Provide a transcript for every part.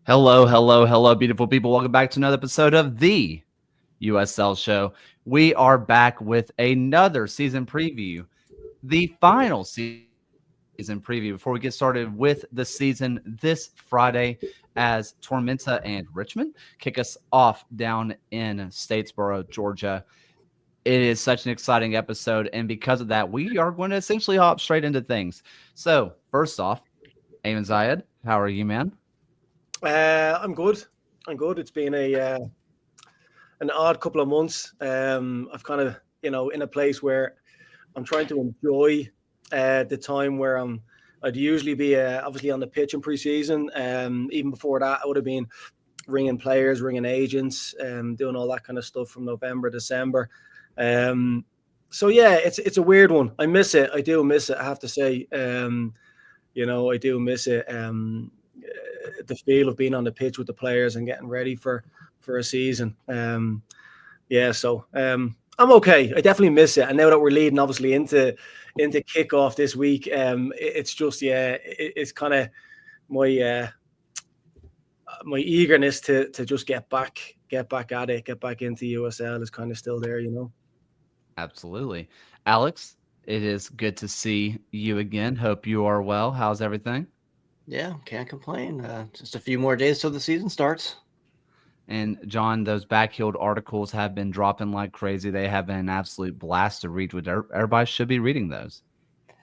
Hello, hello, hello, beautiful people. Welcome back to another episode of the USL Show. We are back with another season preview, the final season preview before we get started with the season this Friday as Tormenta and Richmond kick us off down in Statesboro, Georgia. It is such an exciting episode, and because of that, we are going to essentially hop straight into things. So, first off, Eamon Zayed, how are you, man? I'm good. I'm good. It's been an odd couple of months. I've kind of in a place where I'm trying to enjoy the time where I'd usually be obviously on the pitch in preseason. Even before that, I would have been ringing players, ringing agents, doing all that kind of stuff from November, December. So yeah, it's a weird one. I miss it. I do miss it. I have to say. I do miss it. The feel of being on the pitch with the players and getting ready for a season. So I'm okay. I definitely miss it. And now that we're leading obviously into kickoff this week, it's just it's kind of my my eagerness to just get back at it, get back into USL is kind of still there, Absolutely. Alex, it is good to see you again. Hope you are well. How's everything? Yeah, can't complain. Just a few more days till the season starts. And John, those backheeled articles have been dropping like crazy. They have been an absolute blast to read. Everybody should be reading those.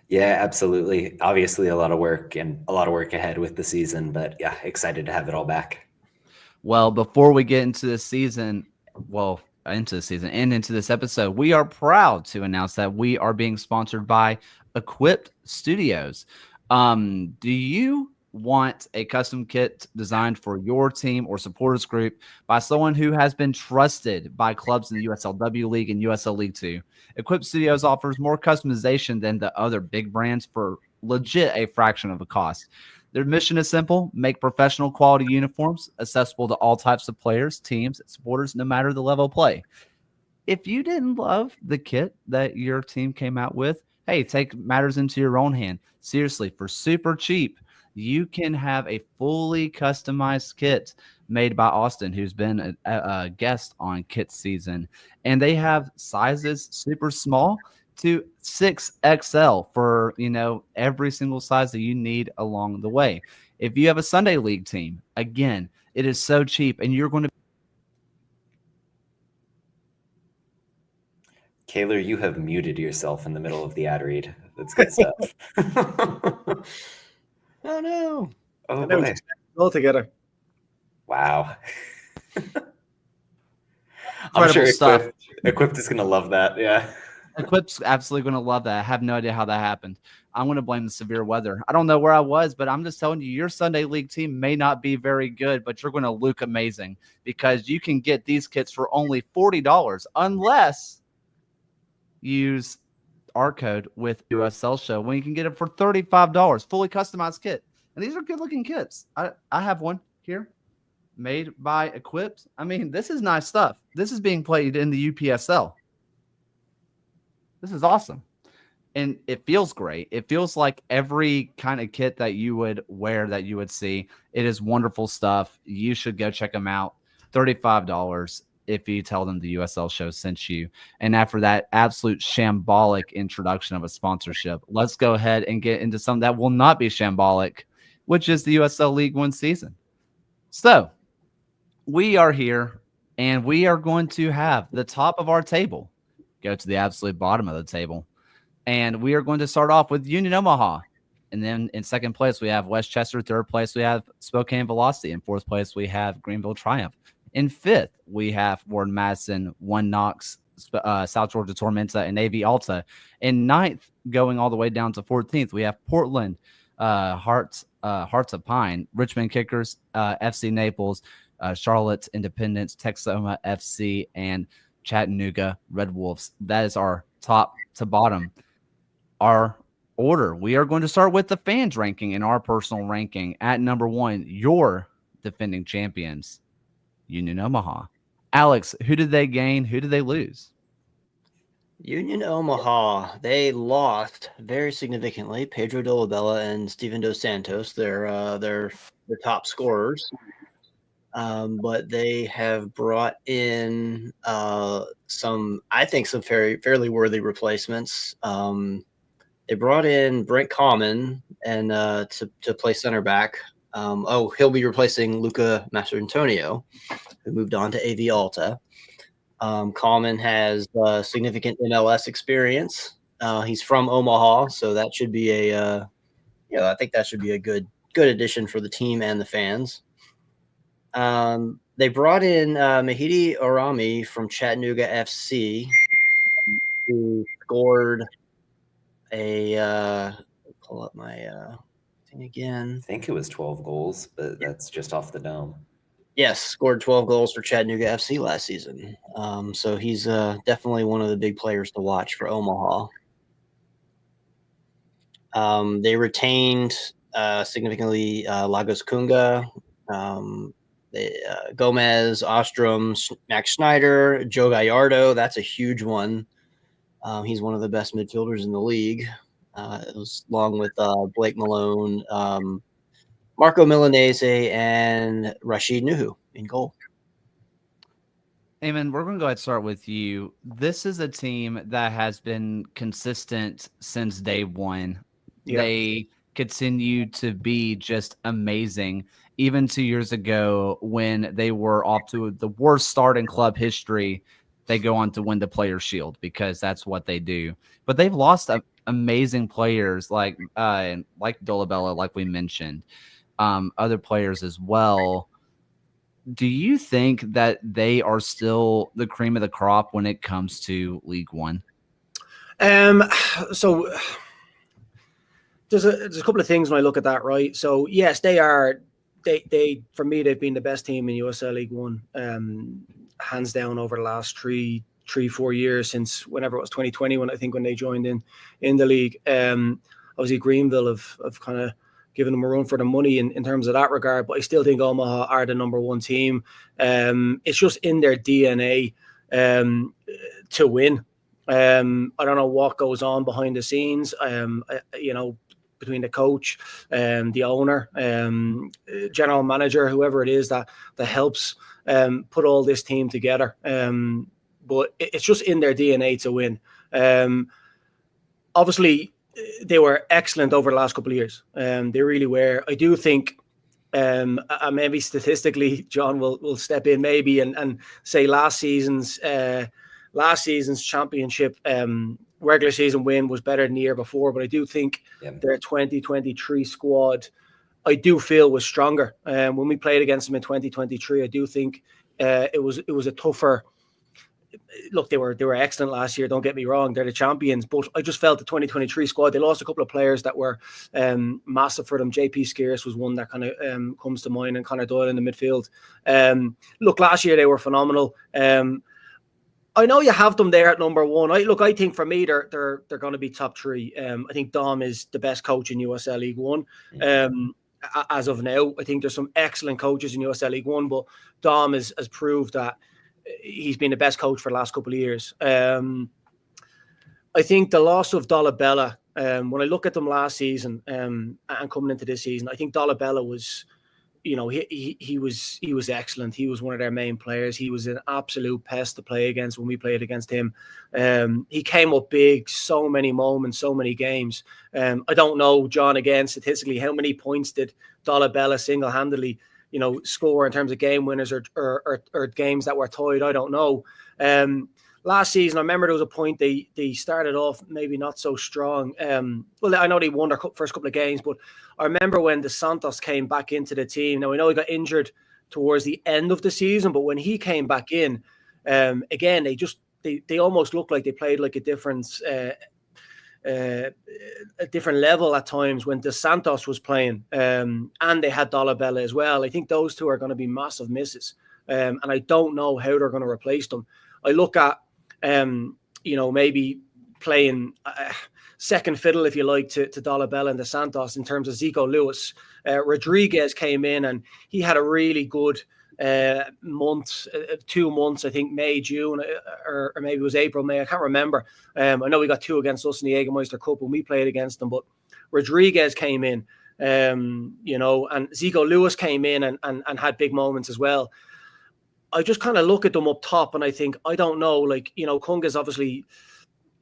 Yeah, absolutely. Obviously, a lot of work ahead with the season, but yeah, excited to have it all back. Well, before we get into the season, and into this episode, we are proud to announce that we are being sponsored by Equipped Studios. Do you want a custom kit designed for your team or supporters group by someone who has been trusted by clubs in the USLW League and USL League 2? Equipped Studios offers more customization than the other big brands for legit a fraction of the cost. Their mission is simple: make professional quality uniforms accessible to all types of players, teams, supporters, no matter the level of play. If you didn't love the kit that your team came out with, hey, take matters into your own hand. Seriously, for super cheap, you can have a fully customized kit made by Austin, who's been a guest on Kit Season. And they have sizes super small to 6XL for, every single size that you need along the way. If you have a Sunday League team, again, it is so cheap, and you're going to Kaylor, you have muted yourself in the middle of the ad read. That's good stuff. Oh no! Oh boy! All together. Wow. I'm sure Equipped is going to love that. Yeah. Equip's absolutely going to love that. I have no idea how that happened. I'm going to blame the severe weather. I don't know where I was, but I'm just telling you, your Sunday League team may not be very good, but you're going to look amazing because you can get these kits for only $40 unless you use our code with USL Show when you can get it for $35, fully customized kit. And these are good looking kits. I have one here made by Equipped. I mean, this is nice stuff. This is being played in the UPSL. This is awesome. And it feels great. It feels like every kind of kit that you would wear, that you would see. It is wonderful stuff. You should go check them out. $35 if you tell them the USL Show sent you. And after that absolute shambolic introduction of a sponsorship, let's go ahead and get into something that will not be shambolic, which is the USL League One season. So we are here, and we are going to have the top of our table go to the absolute bottom of the table. And we are going to start off with Union Omaha. And then in second place, we have Westchester. Third place, we have Spokane Velocity. In fourth place, we have Greenville Triumph. In fifth, we have Ward Madison, One Knox, South Georgia Tormenta, and AV Alta. In ninth, going all the way down to 14th, we have Portland, Hearts of Pine, Richmond Kickers, FC Naples, Charlotte Independence, Texoma FC, and Chattanooga Red Wolves. That is our top to bottom. Our order. We are going to start with the fans ranking and our personal ranking. At number one, your defending champions, Union Omaha. Alex, who did they gain? Who did they lose? Union Omaha, they lost very significantly. Pedro Dolabella and Steven Dos Santos, their top scorers. but they have brought in some fairly worthy replacements. They brought in Brent Common and to play center back. He'll be replacing Luca Mastrantonio, who moved on to AV Alta. Common has significant MLS experience. He's from Omaha, so that should be I think that should be a good addition for the team and the fans. They brought in Mahidi Orami from Chattanooga FC, who scored pull up my thing again. I think it was 12 goals, but that's just off the dome. Yes, scored 12 goals for Chattanooga FC last season. So he's definitely one of the big players to watch for Omaha. They retained significantly Lagos Kunga, Gomez, Ostrom, Max Schneider, Joe Gallardo. That's a huge one. He's one of the best midfielders in the league. It was along with Blake Malone, Marco Milanese, and Rashid Nuhu in goal. Eamon, we're going to go ahead and start with you. This is a team that has been consistent since day one. Yeah. They continue to be just amazing. Even 2 years ago, when they were off to the worst start in club history, they go on to win the Players' Shield because that's what they do. But they've lost amazing players like Dolabella, like we mentioned, other players as well. Do you think that they are still the cream of the crop when it comes to League One? So there's a couple of things when I look at that, right? So yes, they are. They for me, they've been the best team in USL League One, hands down over the last 3-4 years since whenever it was 2020 when they joined in the league. Obviously Greenville have kind of given them a run for the money in terms of that regard, but I still think Omaha are the number one team. It's just in their DNA to win. I don't know what goes on behind the scenes. Between the coach, the owner, general manager, whoever it is that helps put all this team together. But it's just in their DNA to win. Obviously, they were excellent over the last couple of years. They really were. I do think, maybe statistically, John will step in maybe and say last season's championship regular season win was better than the year before, but I do think their 2023 squad, I do feel, was stronger. When we played against them in 2023, I do think it was a tougher. Look, they were excellent last year. Don't get me wrong; they're the champions. But I just felt the 2023 squad, they lost a couple of players that were massive for them. JP Scarce was one that kind of comes to mind, and Connor Doyle in the midfield. Look, last year they were phenomenal. I know you have them there at number one. I think for me they're going to be top three. I think Dom is the best coach in USL League One. As of now, I think there's some excellent coaches in USL League One, but Dom has proved that he's been the best coach for the last couple of years. I think the loss of Dolabella, when I look at them last season and coming into this season, I think Dolabella was, he was excellent. He was one of their main players. He was an absolute pest to play against when we played against him. He came up big, so many moments, so many games. I don't know, John, again, statistically, how many points did Dolabella single-handedly score in terms of game winners or games that were tied. I don't know. Last season, I remember there was a point they started off maybe not so strong. Well, I know they won their first couple of games, but I remember when Dos Santos came back into the team. Now, I know he got injured towards the end of the season, but when he came back in, again, they almost looked like they played like a different level at times when Dos Santos was playing, and they had Dolabella as well. I think those two are going to be massive misses, and I don't know how they're going to replace them. I look at, maybe playing second fiddle, if you like, to Dolabella and Dos Santos in terms of Zico Lewis. Rodriguez came in and he had a really good month, 2 months, I think May, June, or maybe it was April, May, I can't remember. I know we got 2 against us in the Jaegermeister Cup when we played against them, but Rodriguez came in you know, and Zico Lewis came in and had big moments as well. I just kind of look at them up top and I think, I don't know, like, you know, Kunga's obviously,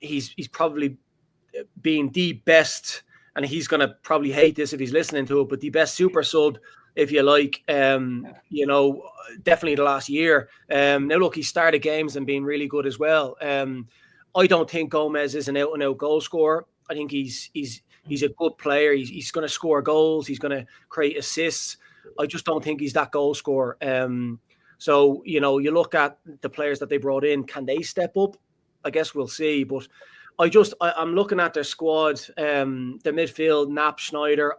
he's probably being the best, and he's going to probably hate this if he's listening to it, but the best super sub, if you like, you know, definitely the last year. Now, look, he started games and been really good as well. I don't think Gomez is an out-and-out goal scorer. I think he's a good player. He's going to score goals. He's going to create assists. I just don't think he's that goal scorer. So, you know, you look at the players that they brought in, can they step up? I guess we'll see. But I'm looking at their squad, the midfield, Knapp, Schneider.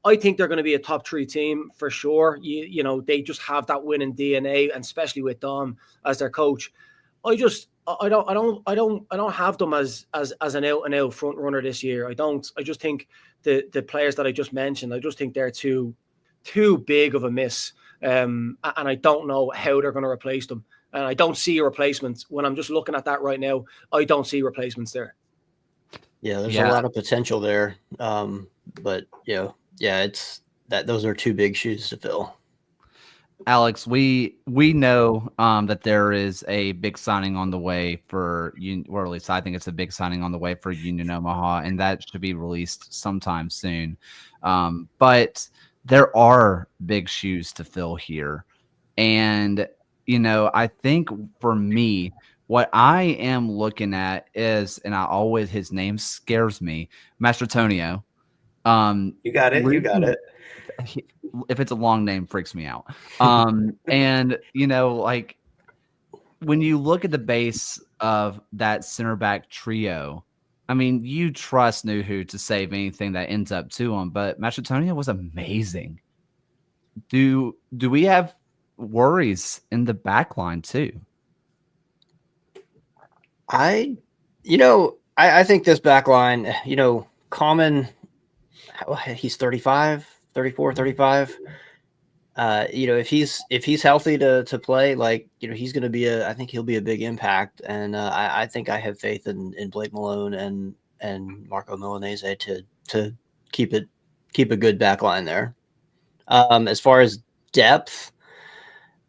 I think they're going to be a top 3 team for sure. You know, they just have that winning DNA, and especially with Dom as their coach. I don't have them as an out and out front runner this year. I don't. I just think the players that I just mentioned, I just think they're too big of a miss. And I don't know how they're going to replace them. And I don't see a replacement. When I'm just looking at that right now, I don't see replacements there. Yeah, there's a lot of potential there. But it's that those are 2 big shoes to fill. Alex, we know that there is a big signing on the way for you, or at least I think it's a big signing on the way for Union Omaha, and that should be released sometime soon. But there are big shoes to fill here. And, you know, I think for me, what I am looking at is, and his name scares me, Mastrotonio. You got it. If it's a long name, freaks me out. And, you know, like when you look at the base of that center back trio, I mean, you trust Nuhu to save anything that ends up to him, but Mastrotonio was amazing. Do we have worries in the back line too? I think this back line, you know, Common, he's 35, 34, 35. You know, if he's healthy to play, like, you know, he's going to I think he'll be a big impact. And I think I have faith in Blake Malone and Marco Milanese to keep a good back line there. As far as depth,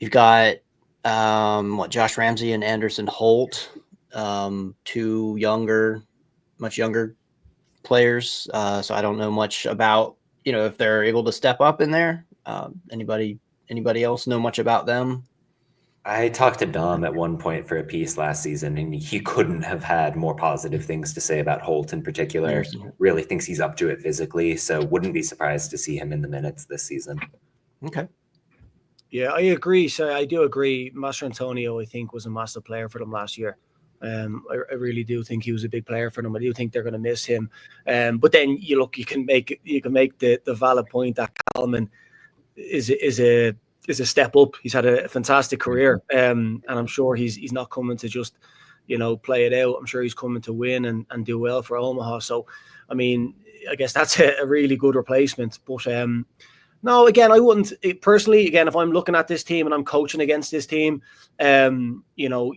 you've got Josh Ramsey and Anderson Holt, 2 much younger players. So I don't know much about, you know, if they're able to step up in there. Anybody else know much about them? I talked to Dom at one point for a piece last season, and he couldn't have had more positive things to say about Holt in particular. Really thinks he's up to it physically, so wouldn't be surprised to see him in the minutes this season. Okay. Yeah, I agree. So I do agree. Master Antonio, I think, was a massive player for them last year. I really do think he was a big player for them. I do think they're going to miss him. But then you can make the valid point that Kalman is a step up. He's had a fantastic career, and I'm sure he's not coming to just, you know, play it out. I'm sure he's coming to win and do well for Omaha. So, I mean, I guess that's a really good replacement. But no, again, I wouldn't personally. Again, if I'm looking at this team and I'm coaching against this team, you know,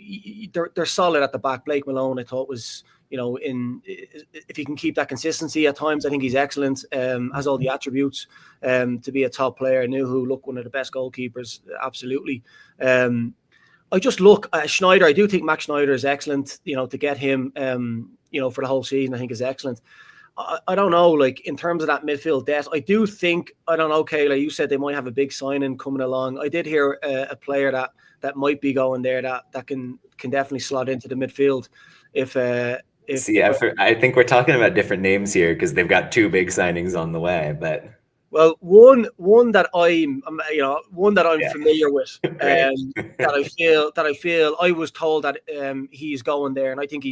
they're solid at the back. Blake Malone, I thought was, you know, if he can keep that consistency at times, I think he's excellent. Has all the attributes to be a top player. Nuhu, look, one of the best goalkeepers, absolutely. I just look at Schneider. I do think Max Schneider is excellent. You know, to get him, you know, for the whole season, I think is excellent. I don't know, like in terms of that midfield depth, I do think, I don't know, Kayla, you said they might have a big signing coming along. I did hear a player that might be going there that can definitely slot into the midfield. I think we're talking about different names here because they've got 2 big signings on the way. But well, one that I'm familiar with, that I feel I was told that he's going there, and I think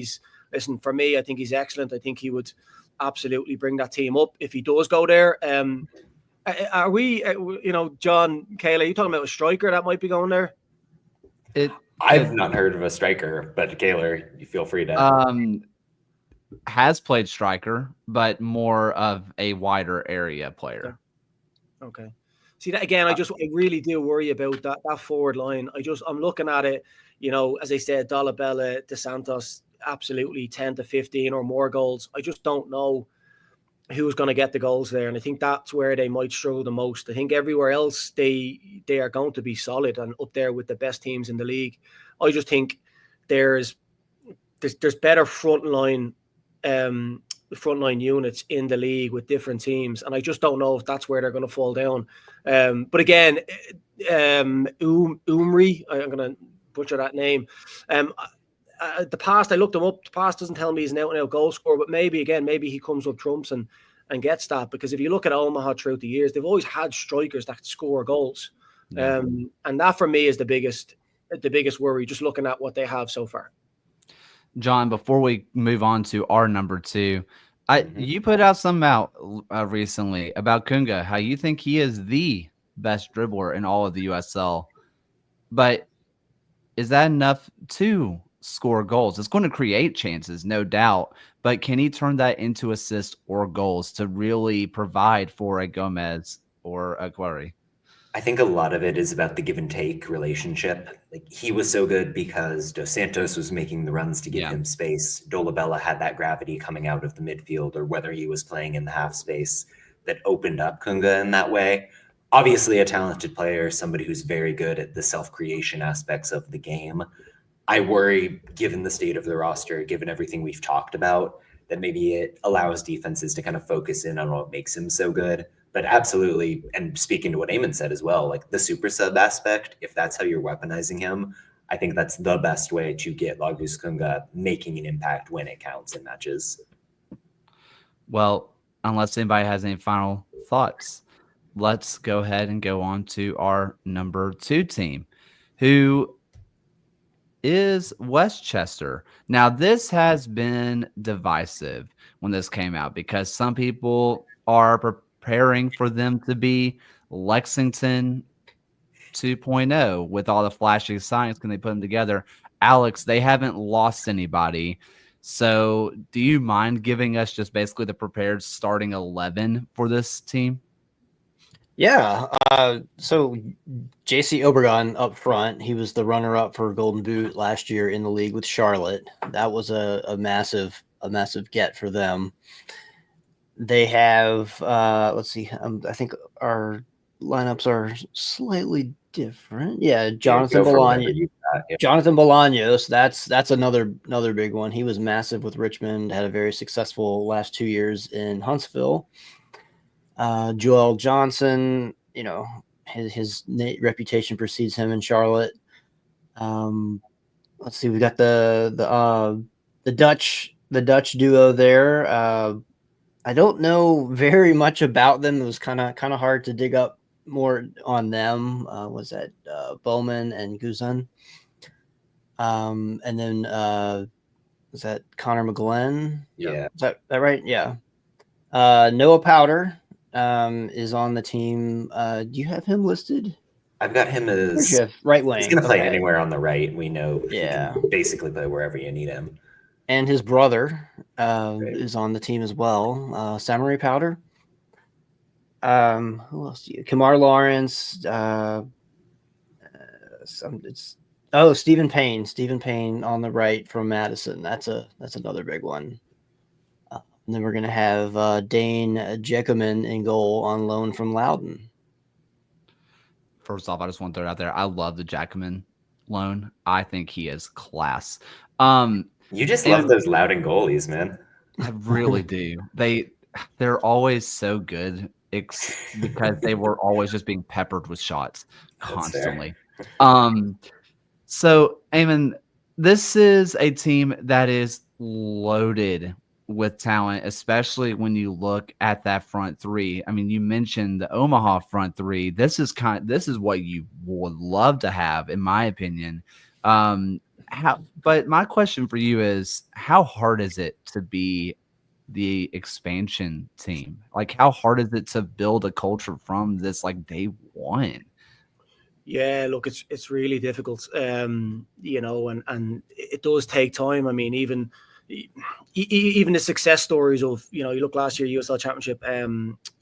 for me, I think he's excellent. I think he would absolutely bring that team up if he does go there. Are we, you know, John, Kayla, are you talking about a striker that might be going there? I've not heard of a striker, but Kayla, you feel free to. Has played striker, but more of a wider area player. Okay. See that again, I really do worry about that forward line. I'm looking at it, you know, as I said, Dolabella, DeSantos, absolutely 10 to 15 or more goals. I just don't know who's going to get the goals there. And I think that's where they might struggle the most. I think everywhere else they are going to be solid and up there with the best teams in the league. I just think there's better frontline units in the league with different teams, and I just don't know if that's where they're going to fall down. But again, Umri, I'm going to butcher that name. The past, I looked him up. The past doesn't tell me he's an out-and-out goal scorer, but maybe he comes up trumps and gets that, because if you look at Omaha throughout the years, they've always had strikers that score goals. Yeah. And that for me is the biggest worry, just looking at what they have so far. John, before we move on to our number 2, you put out some out recently about Kunga, how you think he is the best dribbler in all of the USL. But is that enough to score goals? It's going to create chances, no doubt. But can he turn that into assists or goals to really provide for a Gomez or a Quarry? I think a lot of it is about the give and take relationship. Like, he was so good because Dos Santos was making the runs to give him space. Dolabella had that gravity coming out of the midfield, or whether he was playing in the half space, that opened up Kunga in that way. Obviously a talented player, somebody who's very good at the self-creation aspects of the game. I worry, given the state of the roster, given everything we've talked about, that maybe it allows defenses to kind of focus in on what makes him so good. But absolutely, and speaking to what Eamon said as well, like the super sub aspect, if that's how you're weaponizing him, I think that's the best way to get Lagus Kunga making an impact when it counts in matches. Well, unless anybody has any final thoughts, let's go ahead and go on to our number 2 team, who is Westchester. Now, this has been divisive when this came out, because some people are preparing for them to be Lexington 2.0 with all the flashy signs. Can they put them together? Alex, they haven't lost anybody. So do you mind giving us just basically the prepared starting 11 for this team? Yeah. So JC Obregon up front, he was the runner-up for Golden Boot last year in the league with Charlotte. That was a massive get for them. They have, let's see, I think our lineups are slightly different. Yeah, Jonathan Bolaños. Jonathan Bolaños, that's another big one. He was massive with Richmond, had a very successful last 2 years in Huntsville. Joel Johnson, his reputation precedes him in Charlotte. Let's see, we got the Dutch duo there. I don't know very much about them. It was kind of hard to dig up more on them. Was that Bowman and Guzan? And then was that Connor McGlenn? Yeah. Is that right? Yeah. Noah Powder is on the team. Do you have him listed? I've got him as right wing. He's going to play anywhere on the right. We know he can basically play wherever you need him. And his brother is on the team as well. Samurai Powder. Who else do you? Kamar Lawrence. Stephen Payne. Stephen Payne on the right from Madison. That's another big one. And then we're gonna have Dane Jaegermeister in goal on loan from Loudon. First off, I just want to throw it out there. I love the Jaegermeister loan. I think he is class. You just love those Loudon goalies, man. I really do. They're always so good because they were always just being peppered with shots constantly. So, Eamon, this is a team that is loaded with talent, especially when you look at that front three. I mean, you mentioned the Omaha front three. This is what you would love to have, in my opinion. But my question for you is, how hard is it to be the expansion team? Like, how hard is it to build a culture from this, like, day one? Yeah, look, it's really difficult, and it does take time. I mean, even the success stories of, you look last year, USL Championship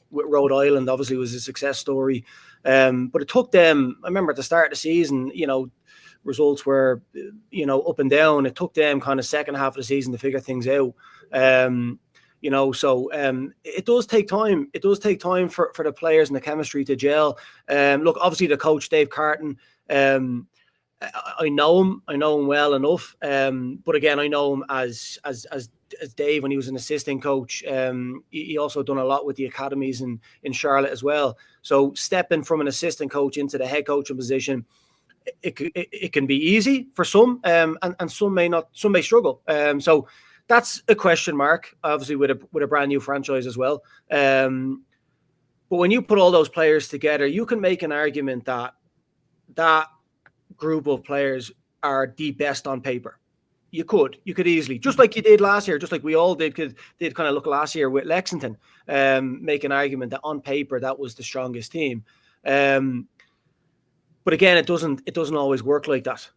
with Rhode Island, obviously was a success story. But it took them, I remember at the start of the season, results were, up and down. It took them kind of second half of the season to figure things out. you know. So it does take time. It does take time for the players and the chemistry to gel. Look, obviously the coach Dave Carton, I know him well enough. But again, I know him as Dave when he was an assistant coach. He also done a lot with the academies in Charlotte as well. So stepping from an assistant coach into the head coaching position, it can be easy for some, and some may not. Some may struggle. So that's a question mark, obviously with a brand new franchise as well. But when you put all those players together, you can make an argument that group of players are the best on paper. You could easily, just like you did last year, just like we all did kind of look last year with Lexington, make an argument that on paper that was the strongest team. But again, it doesn't always work like that.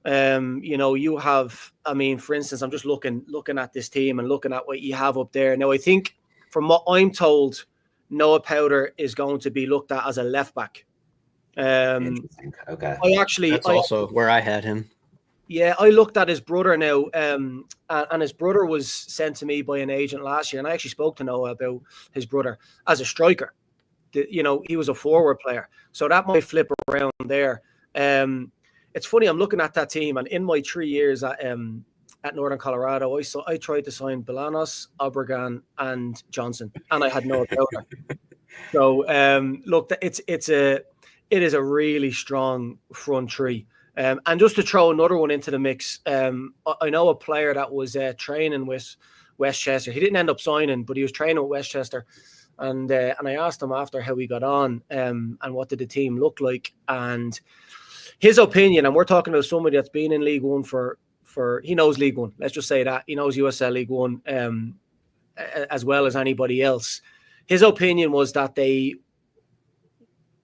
You know, you have, I mean, for instance, I'm just looking at this team and looking at what you have up there. Now, I think from what I'm told, Noah Powder is going to be looked at as a left back. Interesting. Okay. That's also where I had him. Yeah, I looked at his brother now, and his brother was sent to me by an agent last year, and I actually spoke to Noah about his brother as a striker. You know, he was a forward player, so that might flip around there. It's funny, I'm looking at that team, and in my 3 years at Northern Colorado, I tried to sign Bolanos, Obregon, and Johnson, and I had no Powder. So look, it is a really strong front three. And just to throw another one into the mix, I know a player that was training with Westchester. He didn't end up signing, but he was training with Westchester. And I asked him after how he got on and what did the team look like. And his opinion, and we're talking about somebody that's been in League One for he knows League One. Let's just say that. He knows USL League One as well as anybody else. His opinion was that they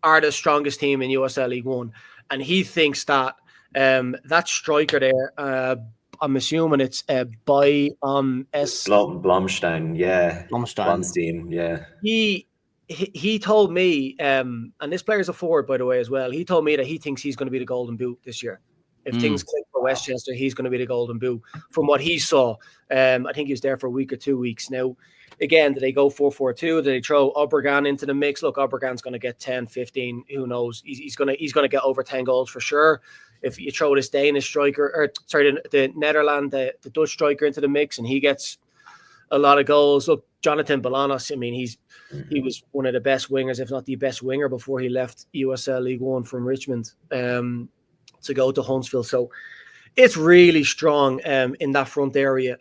are the strongest team in USL League One. And he thinks that that striker there, I'm assuming it's Blomstein, yeah. Blomstein, yeah. He told me, and this player's a forward, by the way, as well. He told me that he thinks he's going to be the Golden Boot this year. If things click for Westchester, he's going to be the Golden Boot. From what he saw, I think he was there for a week or 2 weeks. Now, again, do they go 4-4-2? Do they throw Obregon into the mix? Look, Obregon's going to get 10, 15. Who knows? He's going to get over 10 goals for sure. If you throw this Danish striker, or sorry, the Netherlands, the Dutch striker into the mix, and he gets a lot of goals. Look, Jonathan Bolanos, I mean, he was one of the best wingers, if not the best winger, before he left USL League One from Richmond to go to Huntsville. So it's really strong in that front area.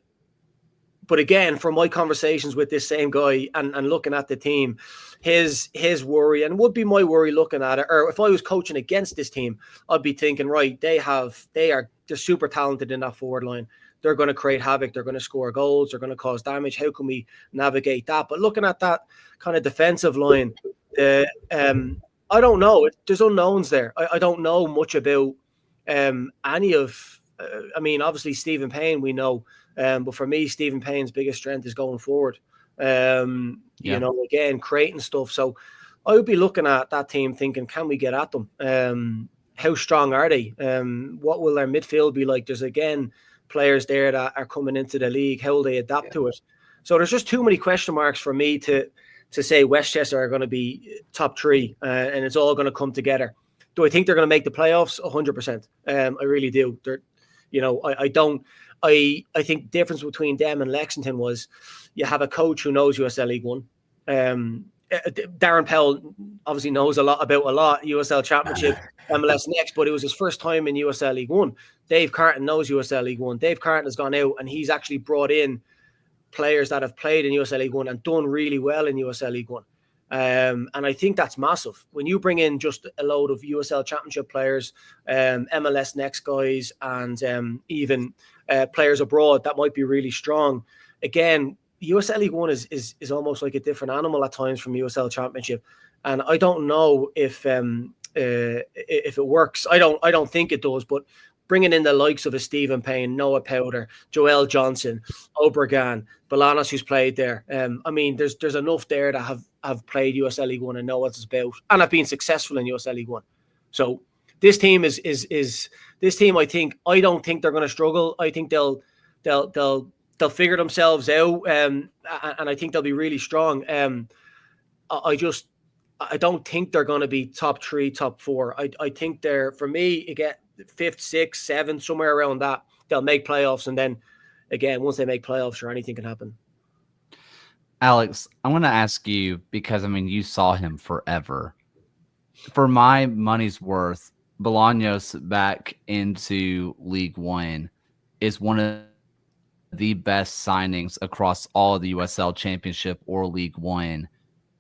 But again, from my conversations with this same guy and looking at the team, his worry, and would be my worry looking at it, or if I was coaching against this team, I'd be thinking, right, they're super talented in that forward line. They're going to create havoc. They're going to score goals. They're going to cause damage. How can we navigate that? But looking at that kind of defensive line, I don't know. There's unknowns there. I don't know much about any of. I mean, obviously Stephen Payne, we know. But for me, Stephen Payne's biggest strength is going forward. You know, again, creating stuff. So I would be looking at that team thinking, can we get at them? How strong are they? What will their midfield be like? There's, again, players there that are coming into the league. How will they adapt to it? So there's just too many question marks for me to say Westchester are going to be top three and it's all going to come together. Do I think they're going to make the playoffs? 100%. I really do. I don't. I think the difference between them and Lexington was you have a coach who knows USL League One. Darren Powell obviously knows a lot, USL Championship, MLS Next, but it was his first time in USL League One. Dave Carton knows USL League One. Dave Carton has gone out and he's actually brought in players that have played in USL League One and done really well in USL League One. And I think that's massive. When you bring in just a load of USL Championship players, MLS Next guys, and even players abroad that might be really strong. Again, USL League One is almost like a different animal at times from USL Championship, and I don't know if it works. I don't think it does. But bringing in the likes of a Stephen Payne, Noah Powder, Joel Johnson, Obregon, Bolanos, who's played there. I mean, there's enough there that have played USL League One and know what it's about, and have been successful in USL League One. So this team is this team. I don't think they're going to struggle. I think they'll they'll figure themselves out, and I think they'll be really strong. I don't think they're going to be top 3, top 4. I think they're, for me, you get 5th, 6th, 7th, somewhere around that. They'll make playoffs, and then again, once they make playoffs, sure, anything can happen. Alex, I want to ask you, because I mean, you saw him forever. For my money's worth, Bolaños back into League One is one of the best signings across all of the USL Championship or League One.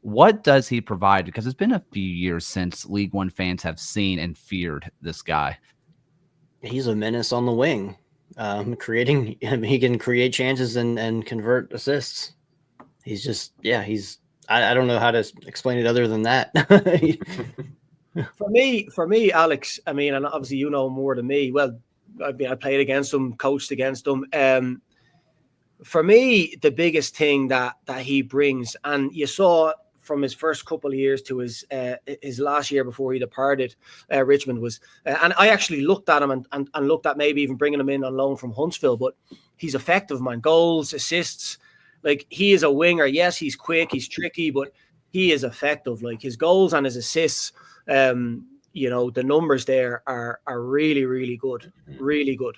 What does he provide? Because it's been a few years since League One fans have seen and feared this guy. He's a menace on the wing, he can create chances and convert assists. He's just, I don't know how to explain it other than that. For me, Alex, I mean, and obviously you know more than me. Well, I played against him, coached against him. For me, the biggest thing that he brings, and you saw from his first couple of years to his last year before he departed Richmond, was, and I actually looked at him and looked at maybe even bringing him in on loan from Huntsville, but he's effective, man. Goals, assists, like, he is a winger. Yes, he's quick, he's tricky, but he is effective. Like, his goals and his assists, the numbers there are really, really good, really good.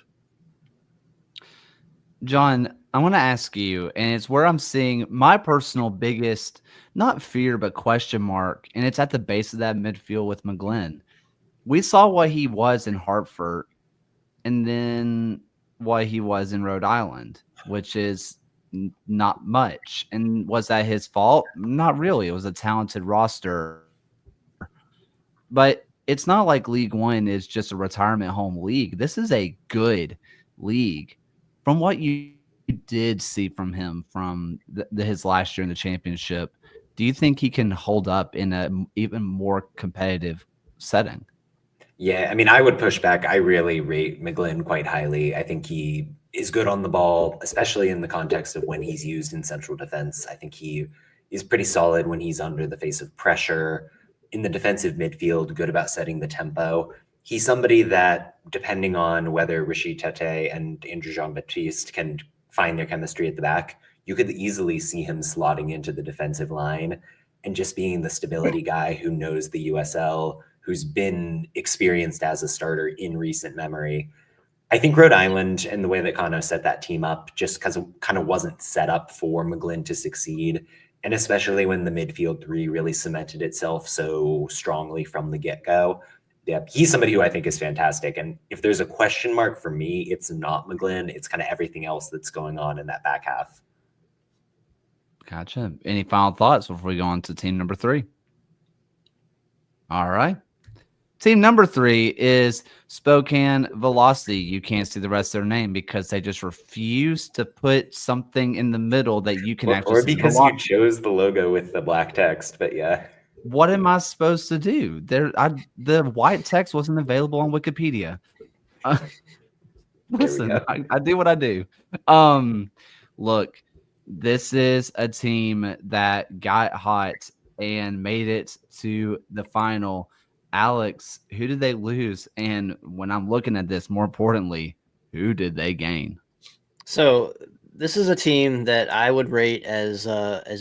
John, I want to ask you, and it's where I'm seeing my personal biggest, not fear, but question mark, and it's at the base of that midfield with McGlynn. We saw what he was in Hartford and then what he was in Rhode Island, which is not much. And was that his fault? Not really. It was a talented roster. But it's not like League One is just a retirement home league. This is a good league. From what you did see from him from his last year in the championship, do you think he can hold up in an even more competitive setting? Yeah, I mean, I would push back. I really rate McGlynn quite highly. I think he is good on the ball, especially in the context of when he's used in central defense. I think he is pretty solid when he's under the face of pressure. In the defensive midfield, good about setting the tempo. He's somebody that, depending on whether Rishi Tete and Andrew Jean-Baptiste can find their chemistry at the back, you could easily see him slotting into the defensive line and just being the stability guy who knows the USL, who's been experienced as a starter in recent memory. I think Rhode Island and the way that Kano set that team up just because it kind of wasn't set up for McGlynn to succeed. And especially when the midfield 3 really cemented itself so strongly from the get-go. Yeah, he's somebody who I think is fantastic. And if there's a question mark for me, it's not McGlynn. It's kind of everything else that's going on in that back half. Gotcha. Any final thoughts before we go on to team number 3? All right. Team number 3 is Spokane Velocity. You can't see the rest of their name because they just refuse to put something in the middle that you can actually see. Or because you chose the logo with the black text, but yeah. What am I supposed to do? The white text wasn't available on Wikipedia. Listen, I do what I do. Look, this is a team that got hot and made it to the final. Alex, who did they lose? And when I'm looking at this, more importantly, who did they gain? So this is a team that I would rate as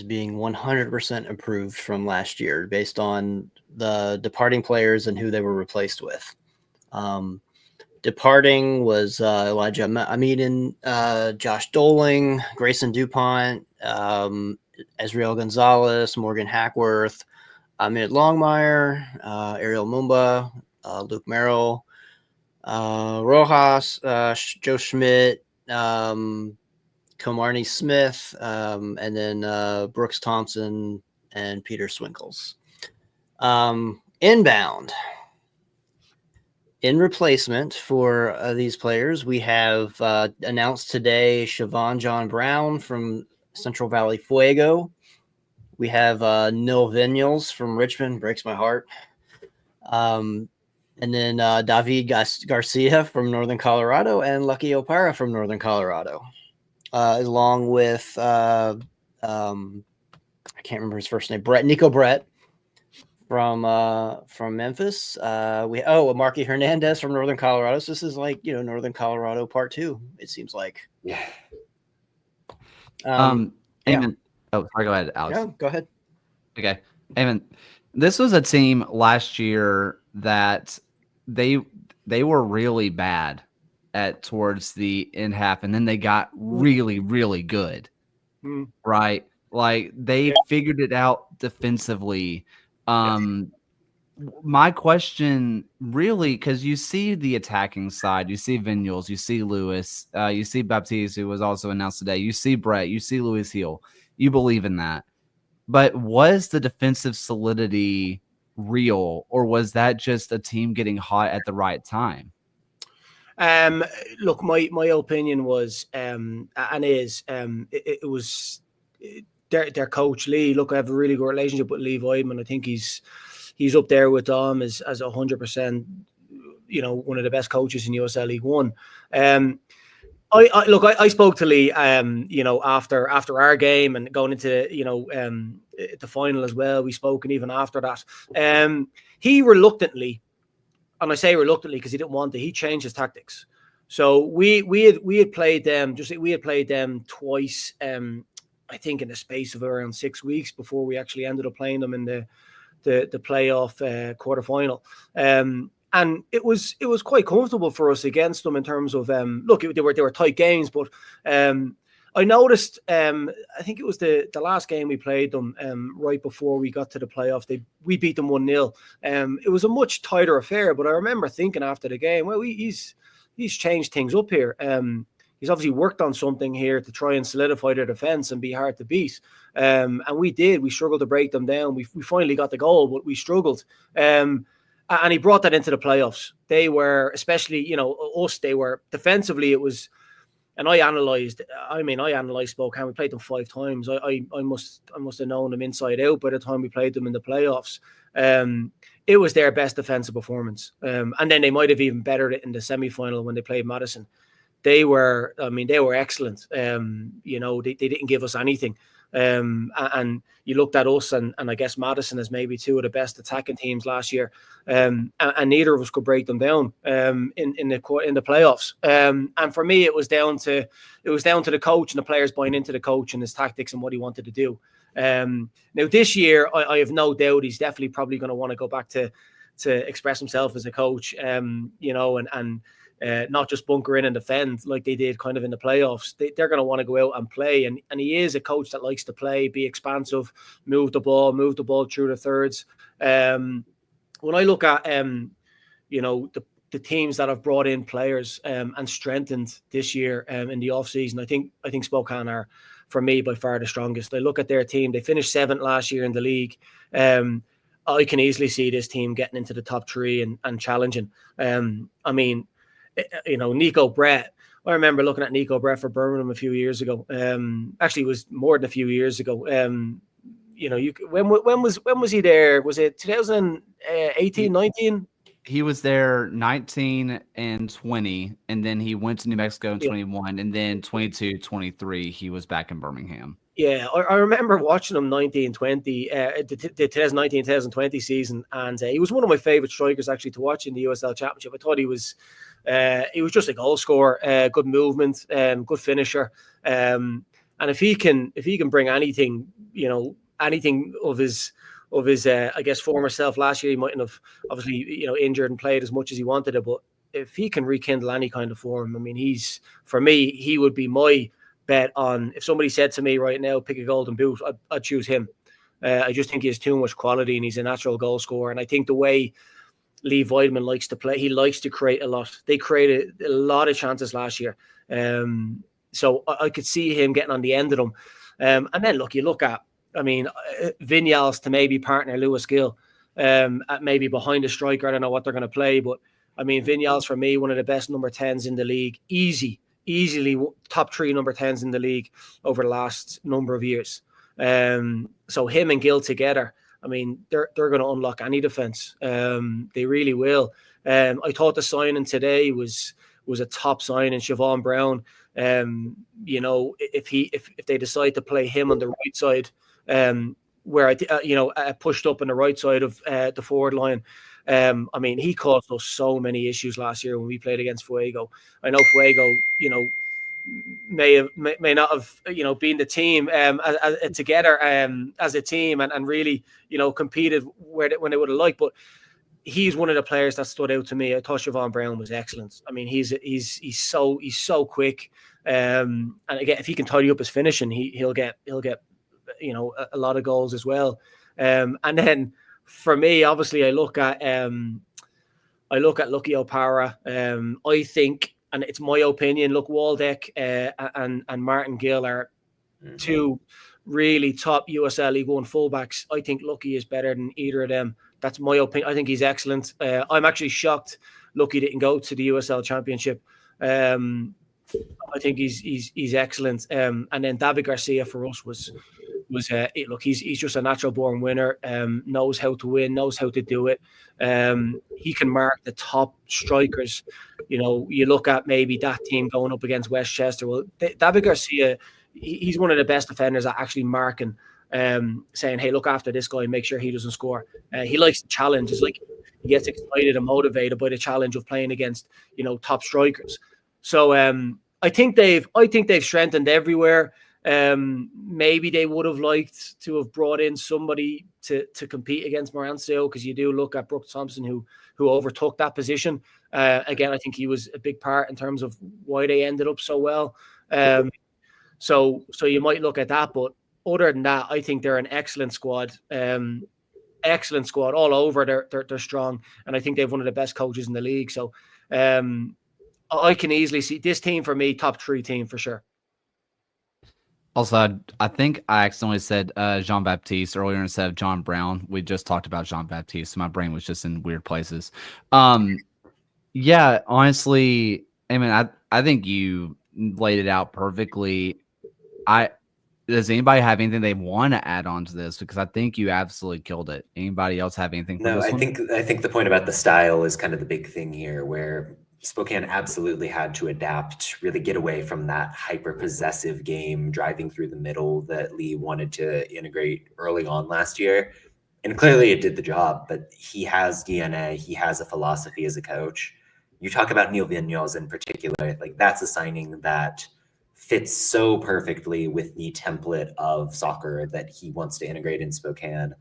being 100% improved from last year based on the departing players and who they were replaced with. Departing was Elijah Amidin, Josh Doling, Grayson DuPont, Ezreal Gonzalez, Morgan Hackworth, Amit Longmire, Ariel Mumba, Luke Merrill, Rojas, Joe Schmidt, Komarni Smith, and then Brooks Thompson and Peter Swinkles. Inbound. In replacement for these players, we have announced today Siobhan John Brown from Central Valley Fuego. We have Nil Vinyals from Richmond, breaks my heart. And then David Garcia from Northern Colorado and Lucky Opara from Northern Colorado, along with, I can't remember his first name, Nico Brett from Memphis. Marky Hernandez from Northern Colorado. So this is like, Northern Colorado Part 2, it seems like. Yeah. Yeah. I mean, I would push back. I really rate McGlynn quite highly. I think he is good on the ball, especially in the context of when he's used in central defense. I think he is somebody that, depending on whether Rishi Tete and Andrew Jean-Baptiste can find their chemistry at the back, you could easily see him slotting into the defensive line and just being the stability guy who knows the USL, who's been experienced as a starter in recent memory. I think Rhode Island and the way that Kano set that team up just kind of everything else that's going on in that back half. Eamon. yeah. Oh, sorry. Go ahead, Alex. No, go ahead. Okay, Eamon. This was a team last year that they were really bad at towards the end half, and then they got really, really good. Right? Like they figured it out defensively. My question really, because you see the attacking side, you see Vinyals, you see Lewis, you see Baptiste, who was also announced today, you see Brett, you see Louis Hill. You believe in that. But was the defensive solidity real, or was that just a team getting hot at the right time? Look, my opinion was and is it was their coach Lee. Look, I have a really good relationship with Lee Weidman. I think he's up there with Dom as 100%. You know, one of the best coaches in USL League One. I spoke to Lee, you know, after our game and going into, you know, the final as well. We spoke, and even after that, he reluctantly, and I say reluctantly because he didn't want to, he changed his tactics. So we had played them twice, I think in the space of around 6 weeks before we actually ended up playing them in the playoff quarterfinal. And it was quite comfortable for us against them in terms of look, they were tight games, but I noticed I think it was the last game we played them right before we got to the playoffs. We beat them 1-0. It was a much tighter affair, but I remember thinking after the game, well, he's changed things up here. He's obviously worked on something here to try and solidify their defense and be hard to beat. And we did. We struggled to break them down. We finally got the goal, but we struggled. And he brought that into the playoffs. They were, especially, you know, us, they were defensively, it was, and I analysed Spokane. We played them 5 times. I must have known them inside out by the time we played them in the playoffs. It was their best defensive performance. And then they might have even bettered it in the semi-final when they played Madison. They were excellent. You know, they didn't give us anything. And you looked at us and I guess Madison as maybe 2 of the best attacking teams last year. And neither of us could break them down in the playoffs. And for me, it was down to the coach and the players buying into the coach and his tactics and what he wanted to do. Now this year, I have no doubt he's definitely probably going to want to go back to express himself as a coach. You know, and not just bunker in and defend like they did kind of in the playoffs. They're going to want to go out and play. And he is a coach that likes to play, be expansive, move the ball through the thirds. When I look at, you know, the teams that have brought in players and strengthened this year in the offseason, I think Spokane are, for me, by far the strongest. I look at their team. They finished 7th last year in the league. I can easily see this team getting into the top 3 and challenging. I mean, you know, Nico Brett. I remember looking at Nico Brett for Birmingham a few years ago. Actually, it was more than a few years ago. You know, when was he there? Was it 2018, 19? He was there 19 and 20, and then he went to New Mexico in 21, and then 22, 23, he was back in Birmingham. Yeah, I remember watching him 19-20, the 2019-2020 season, and he was one of my favourite strikers actually to watch in the USL Championship. I thought he was just a goal scorer, good movement, good finisher, and if he can bring anything, you know, anything of his I guess former self last year, he mightn't have obviously, you know, injured and played as much as he wanted to, but if he can rekindle any kind of form, I mean, for me, he would be my bet on. If somebody said to me right now, pick a golden boot, I'd choose him. I just think he has too much quality and he's a natural goal scorer. And I think the way Lee Weidman likes to play, he likes to create a lot. They created a lot of chances last year. So I could see him getting on the end of them. And then you look at, I mean, Vinyals to maybe partner Lewis Gill, at maybe behind the striker. I don't know what they're going to play, but I mean, Vinyals for me, one of the best number 10s in the league, easily top 3 number 10s in the league over the last number of years. So him and Gill together, I mean, they're going to unlock any defense. They really will. I thought the signing today was a top signing, Siobhan Brown. You know, if they decide to play him on the right side, where I pushed up on the right side of the forward line. I mean, he caused us so many issues last year when we played against Fuego. I know Fuego, you know, may not have been the team together as a team and really competed when they would have liked, but he's one of the players that stood out to me. I thought Siobhan Brown was excellent. I mean, he's so quick, and again, if he can tidy up his finishing, he'll get a lot of goals as well. And then for me, obviously, I look at Lucky O'Para. I think, and it's my opinion, look, Waldeck and Martin Gill are two really top USL League One fullbacks. I think Lucky is better than either of them. That's my opinion. I think he's excellent. I'm actually shocked Lucky didn't go to the USL Championship. I think he's excellent. And then David Garcia for us was look, he's just a natural born winner. Knows how to win, knows how to do it. He can mark the top strikers. You look at maybe that team going up against Westchester. Well, David Garcia, he's one of the best defenders at actually marking. Saying, hey, look after this guy, make sure he doesn't score. He likes the challenge. It's like he gets excited and motivated by the challenge of playing against top strikers. So I think they've strengthened everywhere. Maybe they would have liked to have brought in somebody to compete against Marancio, because you do look at Brooke Thompson who overtook that position. Again, I think he was a big part in terms of why they ended up so well. So you might look at that, but other than that, I think they're an excellent squad. Excellent squad all over. They're strong, and I think they've one of the best coaches in the league. So I can easily see this team for me, top 3 team for sure. Also, I think I accidentally said Jean Baptiste earlier instead of John Brown. We just talked about Jean Baptiste, so my brain was just in weird places. Yeah, honestly, I mean, I think you laid it out perfectly. Does anybody have anything they want to add on to this? Because I think you absolutely killed it. Anybody else have anything? No, I think the point about the style is kind of the big thing here, where Spokane absolutely had to adapt, really get away from that hyper-possessive game, driving through the middle that Lee wanted to integrate early on last year. And clearly it did the job, but he has DNA. He has a philosophy as a coach. You talk about Neil Vigneault in particular, like that's a signing that fits so perfectly with the template of soccer that he wants to integrate in Spokane.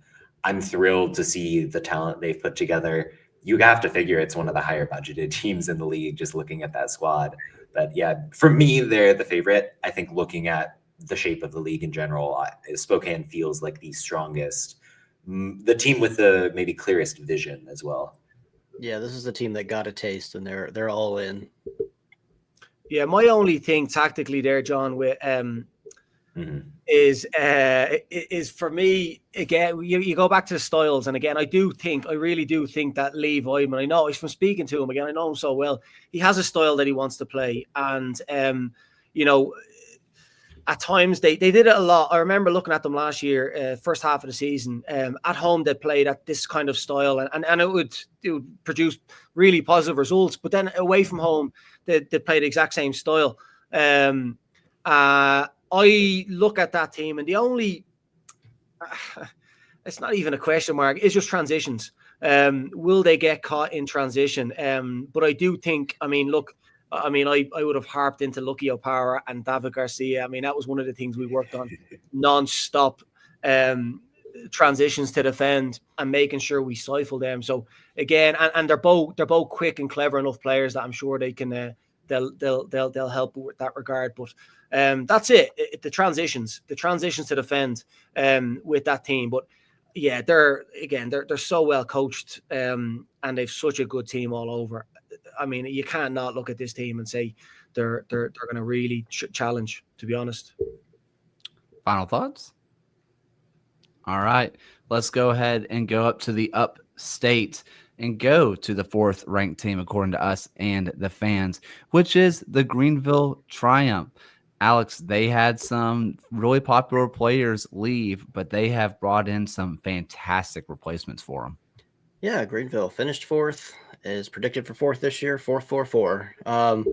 I'm thrilled to see the talent they've put together. You have to figure it's one of the higher budgeted teams in the league, just looking at that squad. But yeah, for me, they're the favorite. I think looking at the shape of the league in general, Spokane feels like the strongest, the team with the maybe clearest vision as well. Yeah, this is the team that got a taste, and they're all in. Yeah, my only thing tactically there, John, with is for me, again, you go back to the styles, and again, I really do think that Lee Vyman, I know he's from speaking to him again, I know him so well, he has a style that he wants to play, and at times they did it a lot. I remember looking at them last year, first half of the season. At home they played at this kind of style, and it would produce really positive results. But then away from home, they played the exact same style. I look at that team, and the only it's not even a question mark. It's just transitions. Will they get caught in transition? But I do think. I would have harped into Lucky O'Para and David Garcia. I mean, that was one of the things we worked on, non-stop transitions to defend and making sure we stifle them. So again, and they're both quick and clever enough players that I'm sure they can they'll help with that regard. But that's it. The transitions to defend with that team. But yeah, they're so well coached and they've such a good team all over. I mean, you can't not look at this team and say they're going to really challenge, to be honest. Final thoughts? All right. Let's go ahead and go up to the upstate and go to the 4th ranked team, according to us and the fans, which is the Greenville Triumph. Alex, they had some really popular players leave, but they have brought in some fantastic replacements for them. Yeah, Greenville finished 4th. Is predicted for 4th this year, 4-4-4.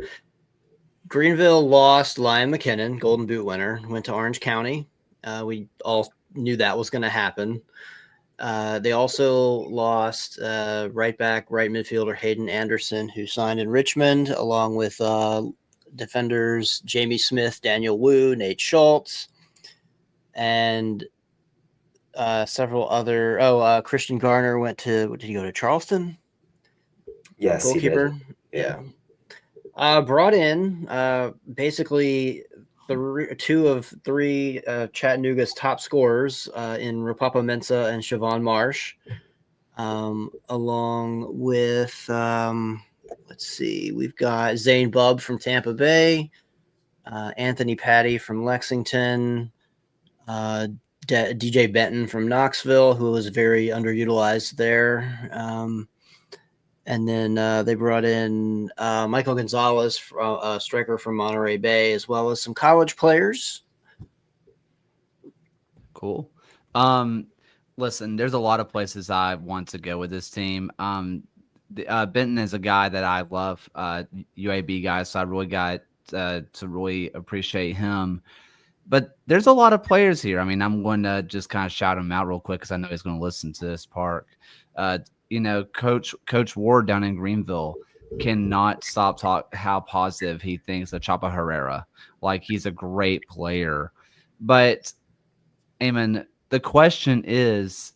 Greenville lost Liam McKinnon, Golden Boot winner, went to Orange County. We all knew that was going to happen. They also lost right midfielder Hayden Anderson, who signed in Richmond, along with defenders, Jamie Smith, Daniel Wu, Nate Schultz, and several other. Christian Garner did he go to Charleston? Yes, Goalkeeper. he did. Yeah. Brought in basically two of three Chattanooga's top scorers in Rapapa Mensah and Siobhan Marsh, along with, let's see, we've got Zane Bubb from Tampa Bay, Anthony Patty from Lexington, DJ Benton from Knoxville, who was very underutilized there. And then they brought in Michael Gonzalez, a striker from Monterey Bay, as well as some college players. Cool. Listen, there's a lot of places I want to go with this team. Benton is a guy that I love, UAB guy, so I really got to really appreciate him. But there's a lot of players here. I mean, I'm going to just kind of shout him out real quick because I know he's going to listen to this park. Coach Ward down in Greenville cannot stop talk how positive he thinks of Chapa Herrera. Like, he's a great player. But, Eamon, the question is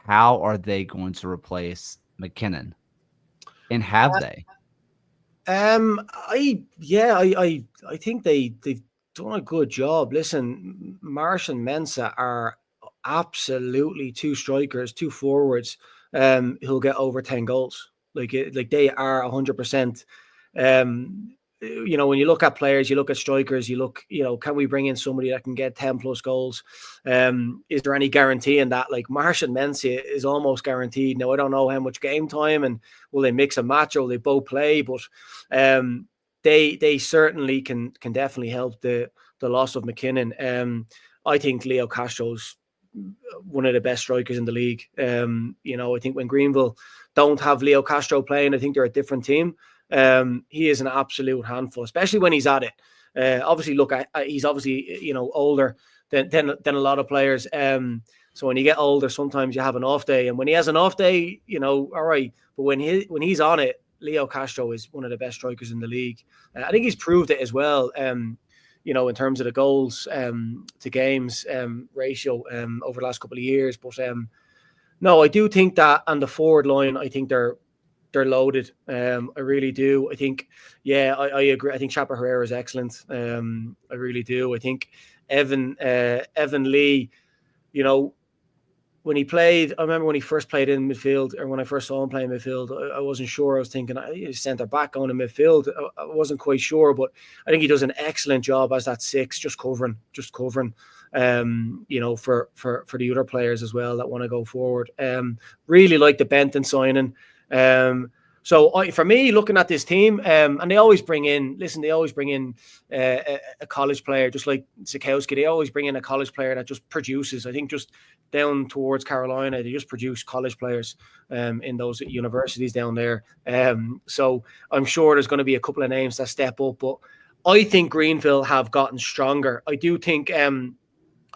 how are they going to replace McKinnon? And have they? I think they've done a good job. Listen, Marsh and Mensah are absolutely two strikers, two forwards who'll get over 10 goals. Like they are 100%. When you look at players, you look at strikers, you look, can we bring in somebody that can get 10 plus goals? Is there any guarantee in that? Like Marsh and Mensah is almost guaranteed. Now, I don't know how much game time and will they mix and match or will they both play, but they certainly can definitely help the loss of McKinnon. I think Leo Castro's one of the best strikers in the league. I think when Greenville don't have Leo Castro playing, I think they're a different team. He is an absolute handful, especially when he's at it. Obviously, he's obviously older than a lot of players. So when you get older, sometimes you have an off day, and when he has an off day, all right. But when he's on it, Leo Castro is one of the best strikers in the league. I think he's proved it as well. In terms of the goals to games ratio over the last couple of years. But no, I do think that on the forward line, I think they're loaded. I really do. I think, I agree. I think Chapa Herrera is excellent. I really do. I think Evan Lee, when he played, I remember when he first played in midfield, or when I first saw him play in midfield, I wasn't sure. I was thinking he's centre back on in midfield. I wasn't quite sure, but I think he does an excellent job as that six, just covering, for the other players as well that want to go forward. Really like the Benton signing. So for me, looking at this team, and they always bring in a college player, just like Sikowski. They always bring in a college player that just produces. I think just down towards Carolina, they just produce college players in those universities down there. So I'm sure there's going to be a couple of names that step up, but I think Greenville have gotten stronger. I do think, I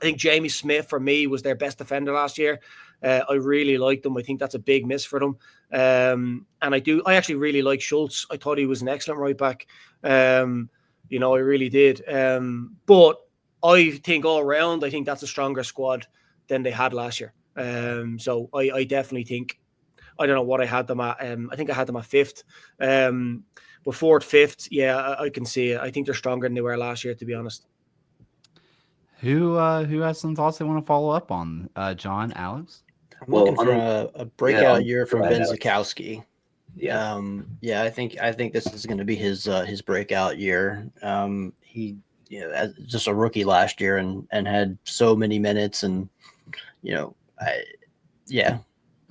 think Jamie Smith for me was their best defender last year. I really liked them. I think that's a big miss for them. And I actually really like Schultz. I thought he was an excellent right back. I really did. But I think all around, I think that's a stronger squad than they had last year. So I definitely think, I don't know what I had them at. I think I had them at fifth. But fourth, fifth, I can see it. I think they're stronger than they were last year, to be honest. Who has some thoughts they want to follow up on? John, Alex? I'm looking for a breakout year from Ben Zakowski. I think this is going to be his breakout year. He as just a rookie last year and had so many minutes, and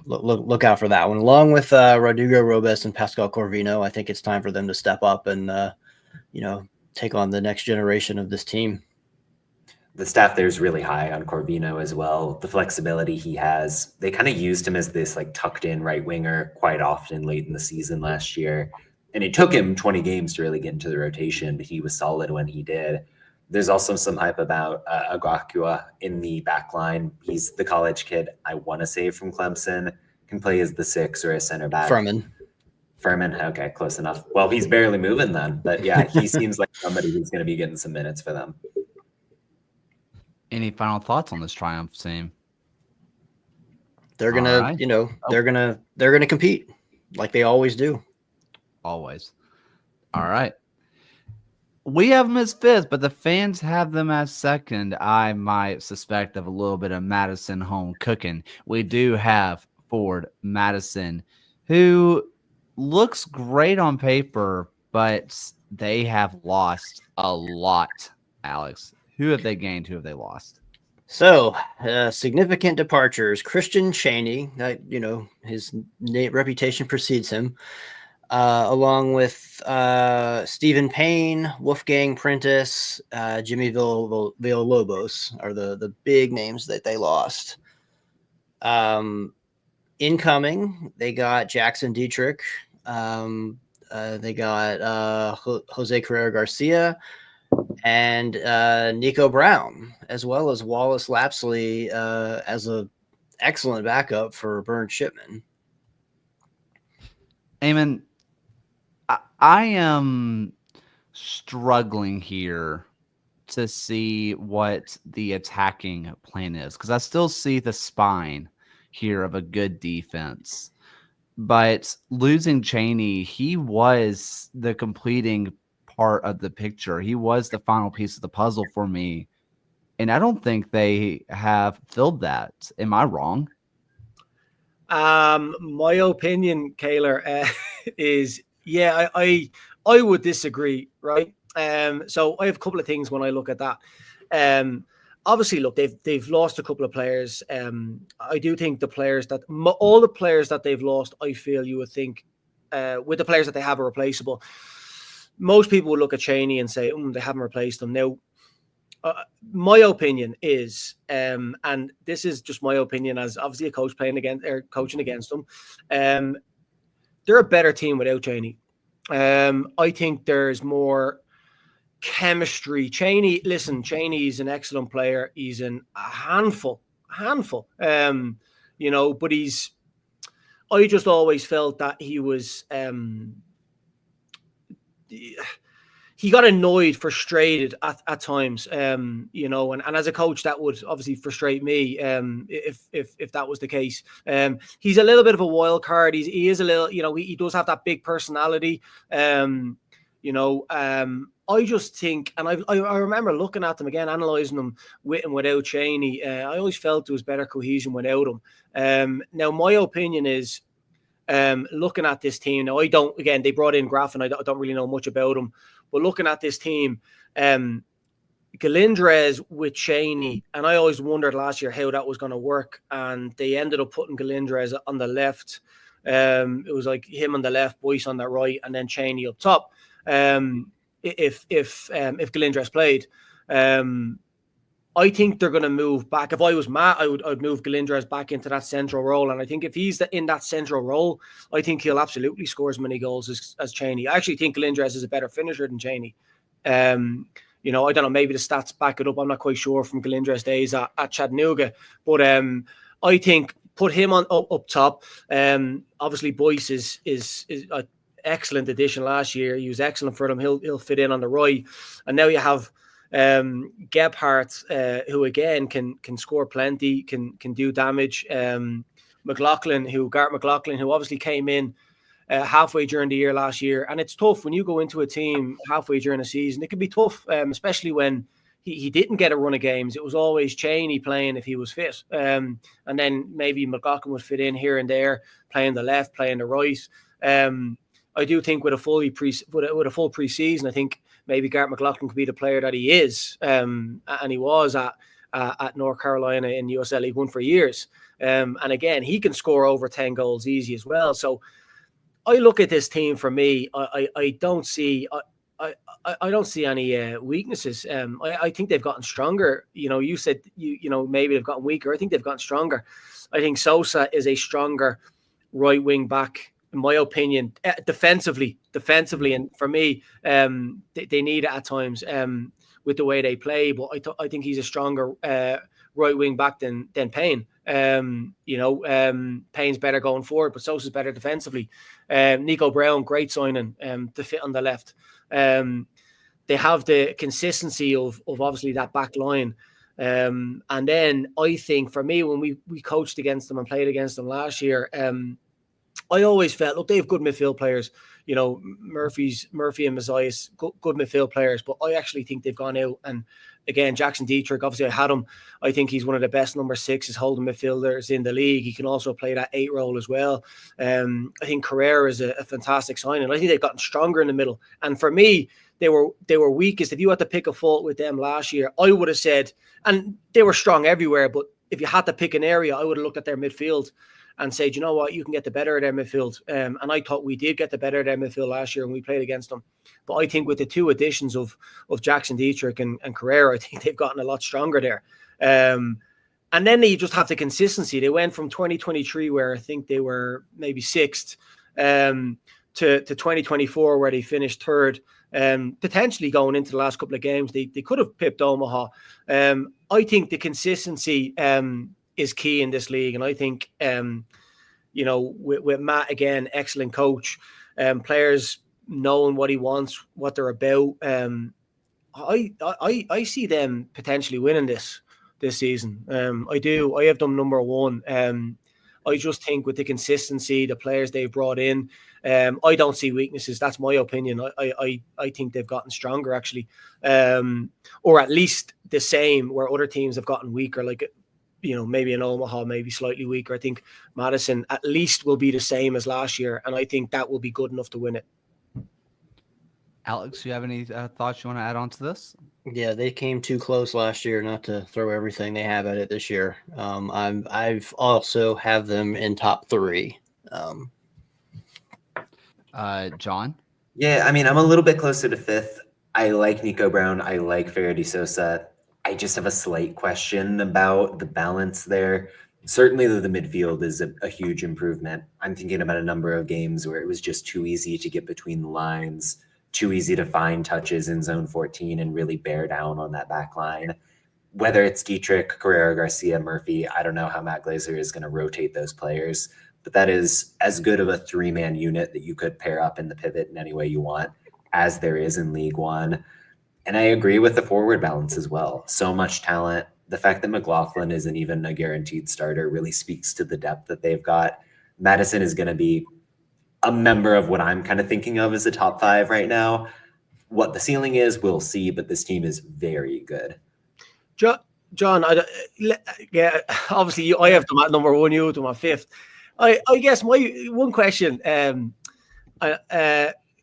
look out for that one. Along with Rodrigo Robes and Pascal Corvino, I think it's time for them to step up and take on the next generation of this team. The staff there is really high on Corvino as well. The flexibility he has, they kind of used him as this like tucked in right winger quite often late in the season last year. And it took him 20 games to really get into the rotation, but he was solid when he did. There's also some hype about Agakua in the back line. He's the college kid, I want to say, from Clemson, can play as the six or a center back. Furman. Furman. Okay, close enough. Well, he's barely moving then, but yeah, he seems like somebody who's going to be getting some minutes for them. Any final thoughts on this Triumph team? They're gonna, they're gonna compete like they always do. Always. All right. We have them as fifth, but the fans have them as second. I might suspect of a little bit of Madison home cooking. We do have Ford Madison, who looks great on paper, but they have lost a lot. Alex, who have they gained? Who have they lost? So, significant departures. Christian Cheney, his reputation precedes him, along with Stephen Payne, Wolfgang Prentice, Jimmy Villalobos are the big names that they lost. Incoming, they got Jackson Dietrich. They got Jose Carrera Garcia and Nico Brown, as well as Wallace Lapsley as an excellent backup for Burn Shipman. Eamon, I am struggling here to see what the attacking plan is, because I still see the spine here of a good defense. But losing Cheney, he was the completing part of the picture. He was the final piece of the puzzle for me. And I don't think they have filled that. Am I wrong? My opinion, Kaylor, is I would disagree, right? So I have a couple of things when I look at that. Obviously, look, they've lost a couple of players. I do think all the players that they've lost, I feel you would think with the players that they have are replaceable. Most people would look at Cheney and say, they haven't replaced them. Now, my opinion is, and this is just my opinion as obviously a coach coaching against them, they're a better team without Cheney. I think there's more chemistry. Cheney's an excellent player. He's a handful. But I just always felt that he was, he got annoyed, frustrated at times, and as a coach, that would obviously frustrate me if that was the case. He's a little bit of a wild card. He is a little, he does have that big personality. I just think, and I remember looking at them again, analysing them with and without Cheney. I always felt there was better cohesion without him. Now, my opinion is, looking at this team, now they brought in Graff, and I don't really know much about him, but looking at this team, Galindrez with Cheney, and I always wondered last year how that was going to work, and they ended up putting Galindrez on the left. It was like him on the left, Boyce on the right, and then Cheney up top. If Galindrez played, I think they're going to move back. If I was Matt, I'd move Galindrez back into that central role, and I think if he's in that central role, I think he'll absolutely score as many goals as Cheney. I actually think Galindrez is a better finisher than Cheney. I don't know, maybe the stats back it up. I'm not quite sure from Galindrez days at Chattanooga, but I think put him on up top. Obviously, Boyce is an excellent addition last year. He was excellent for them. He'll fit in on the right, and now you have Gebhardt, who again can score plenty, can do damage. Garrett McLaughlin, who obviously came in halfway during the year last year, and it's tough when you go into a team halfway during a season. It can be tough, especially when he didn't get a run of games. It was always Cheney playing if he was fit, and then maybe McLaughlin would fit in here and there, playing the left, playing the right. I do think with a full preseason, I think maybe Garrett McLaughlin could be the player that he is, and he was at North Carolina in USL League One for years. And again, he can score over 10 goals easy as well. So I look at this team. For me, I don't see any weaknesses. I think they've gotten stronger. You said maybe they've gotten weaker. I think they've gotten stronger. I think Sosa is a stronger right wing back, in my opinion, defensively, and for me, they need it at times with the way they play. But I think he's a stronger right wing back than Payne. Payne's better going forward, but Sosa's better defensively. Nico Brown, great signing to fit on the left. They have the consistency of obviously that back line. And then I think for me, when we coached against them and played against them last year, I always felt, look, they have good midfield players. Murphy and Mazias, good midfield players, but I actually think they've gone out and again, Jackson Dietrich, obviously I had him. I think he's one of the best number 6s holding midfielders in the league. He can also play that 8 role as well. I think Carrera is a fantastic signing. I think they've gotten stronger in the middle. And for me, they were weakest. If you had to pick a fault with them last year, I would have said, and they were strong everywhere, but if you had to pick an area, I would have looked at their midfield and said, you know what, you can get the better of their midfield. And I thought we did get the better of their midfield last year when we played against them. But I think with the 2 additions of Jackson Dietrich and Carrera, I think they've gotten a lot stronger there. And then they just have the consistency. They went from 2023, where I think they were maybe 6th, to 2024, where they finished 3rd. Potentially going into the last couple of games, they could have pipped Omaha. I think the consistency is key in this league. And I think, with Matt, again, excellent coach, players knowing what he wants, what they're about. I see them potentially winning this season. I do. I have them number 1. I just think with the consistency, the players they've brought in, I don't see weaknesses. That's my opinion. I think they've gotten stronger, actually, or at least the same, where other teams have gotten weaker, like, maybe in Omaha, maybe slightly weaker. I think Madison at least will be the same as last year, and I think that will be good enough to win it. Alex, you have any thoughts you want to add on to this? Yeah, they came too close last year not to throw everything they have at it this year. I've also have them in top 3. John? Yeah, I mean, I'm a little bit closer to 5th. I like Nico Brown. I like Faraday Sosa. I just have a slight question about the balance there. Certainly the midfield is a huge improvement. I'm thinking about a number of games where it was just too easy to get between the lines, too easy to find touches in zone 14 and really bear down on that back line. Whether it's Dietrich, Carrera, Garcia, Murphy, I don't know how Matt Glazer is going to rotate those players, but that is as good of a 3-man unit that you could pair up in the pivot in any way you want as there is in League One. And I agree with the forward balance as well. So much talent. The fact that McLaughlin isn't even a guaranteed starter really speaks to the depth that they've got. Madison is going to be a member of what I'm kind of thinking of as a top 5 right now. What the ceiling is, we'll see, but this team is very good. John, obviously I have them at number 1, you have them at 5th. I guess my one question,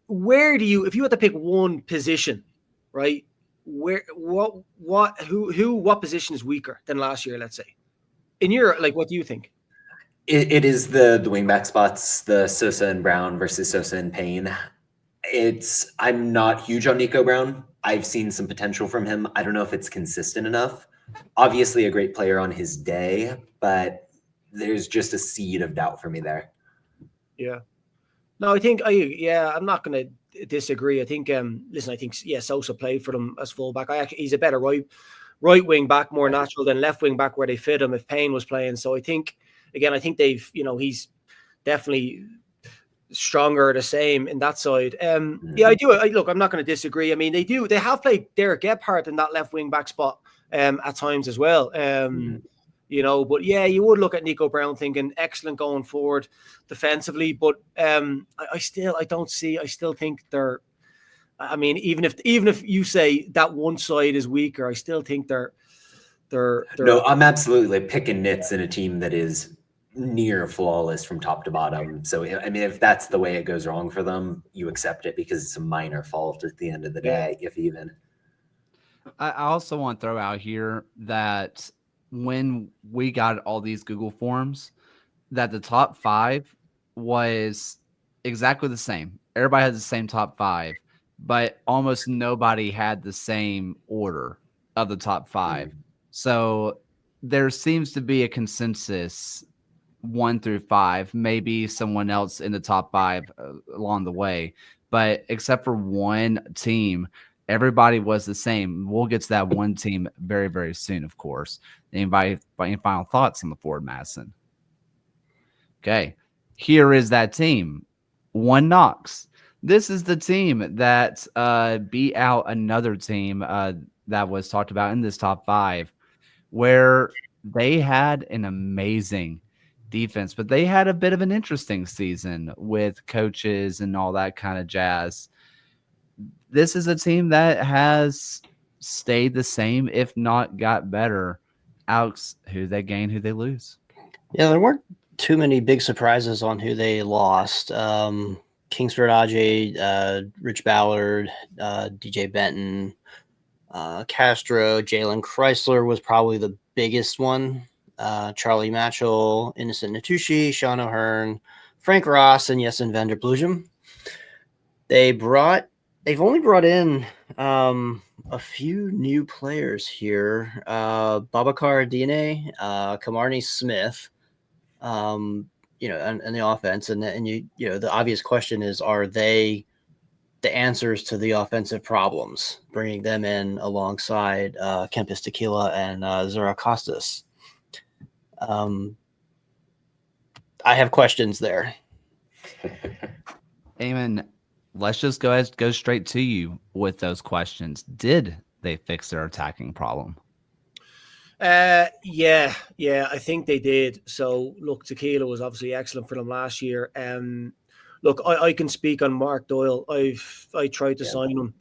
where do you, if you had to pick one position, right? What position is weaker than last year, let's say? In your, what do you think? It is the wingback spots, the Sosa and Brown versus Sosa and Payne. I'm not huge on Nico Brown. I've seen some potential from him. I don't know if it's consistent enough. Obviously a great player on his day, but there's just a seed of doubt for me there. Yeah. No, I think I'm not going to disagree. I think I think Sosa played for them as fullback. He's a better right wing back, more natural than left wing back where they fit him if Payne was playing. So I think they've, he's definitely stronger, the same in that side. Yeah, I do. Look, I'm not going to disagree. I mean, they have played Derek Gebhardt in that left wing back spot at times as well. But yeah, you would look at Nico Brown thinking excellent going forward defensively, but I still think they're, I mean, even if you say that one side is weaker, I still think they're no, I'm absolutely picking nits in a team that is near flawless from top to bottom. So, I mean, if that's the way it goes wrong for them, you accept it because it's a minor fault at the end of the day, if even. I also want to throw out here that when we got all these Google forms, that the top 5 was exactly the same. Everybody had the same top 5, but almost nobody had the same order of the top 5. So there seems to be a consensus 1 through 5, maybe someone else in the top 5 along the way. But except for one team, everybody was the same. We'll get to that one team very, very soon, of course. Anybody, any final thoughts on the Ford Madison? Okay, here is that team. One Knox. This is the team that beat out another team that was talked about in this top 5, where they had an amazing defense, but they had a bit of an interesting season with coaches and all that kind of jazz. This is a team that has stayed the same, if not got better. Alex, who they gain, who they lose? Yeah, there weren't too many big surprises on who they lost. Kingsford Ajay, Rich Ballard, DJ Benton, Castro, Jalen Chrysler was probably the biggest one. Charlie Matchell, Innocent Natucci, Sean O'Hearn, Frank Ross, and Jessen van der Bloegem. They've only brought in a few new players here. Babacar Dine, Kamarni Smith, and the offense. And the obvious question is, are they the answers to the offensive problems, bringing them in alongside Kempis Tequila and Zara Costas? I have questions there. Eamon, let's just go straight to you with those questions. Did they fix their attacking problem? Yeah, I think they did. So look, Tequila was obviously excellent for them last year. Look, I can speak on Mark Doyle. I tried to sign him.